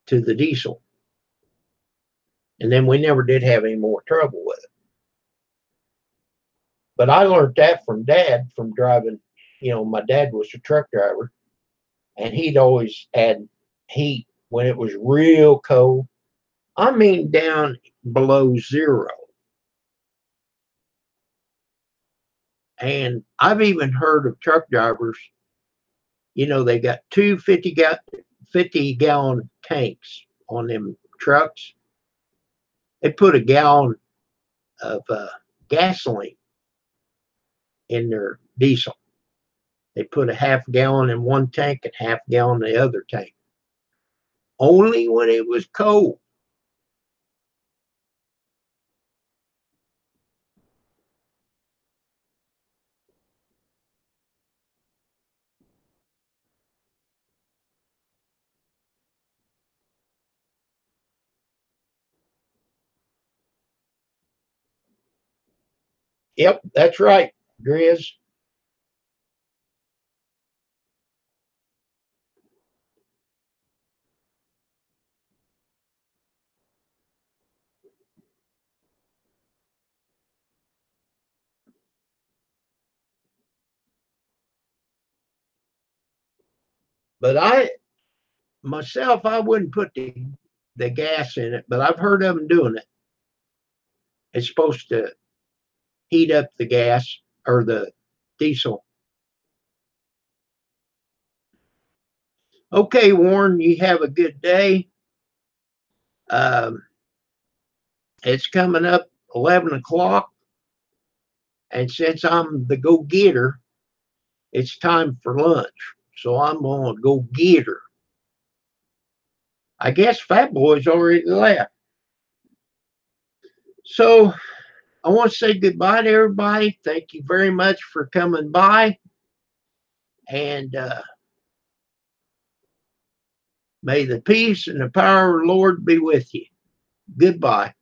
[SPEAKER 1] to the diesel. And then we never did have any more trouble with it. But I learned that from Dad from driving. You know, my dad was a truck driver, and he'd always add heat when it was real cold. I mean, down below zero. And I've even heard of truck drivers, you know, they got two 50-gallon tanks on them trucks. They put a gallon of gasoline in their diesel. They put a half gallon in one tank and half gallon in the other tank. Only when it was cold. Yep, that's right, Grizz. But myself, I wouldn't put the gas in it, but I've heard of them doing it. It's supposed to heat up the gas or the diesel. Okay, Warren, you have a good day. Um, it's coming up 11 o'clock, and since I'm the go getter, it's time for lunch. So I'm going to go get her. I guess Fat Boy's already left. So I want to say goodbye to everybody. Thank you very much for coming by. And may the peace and the power of the Lord be with you. Goodbye.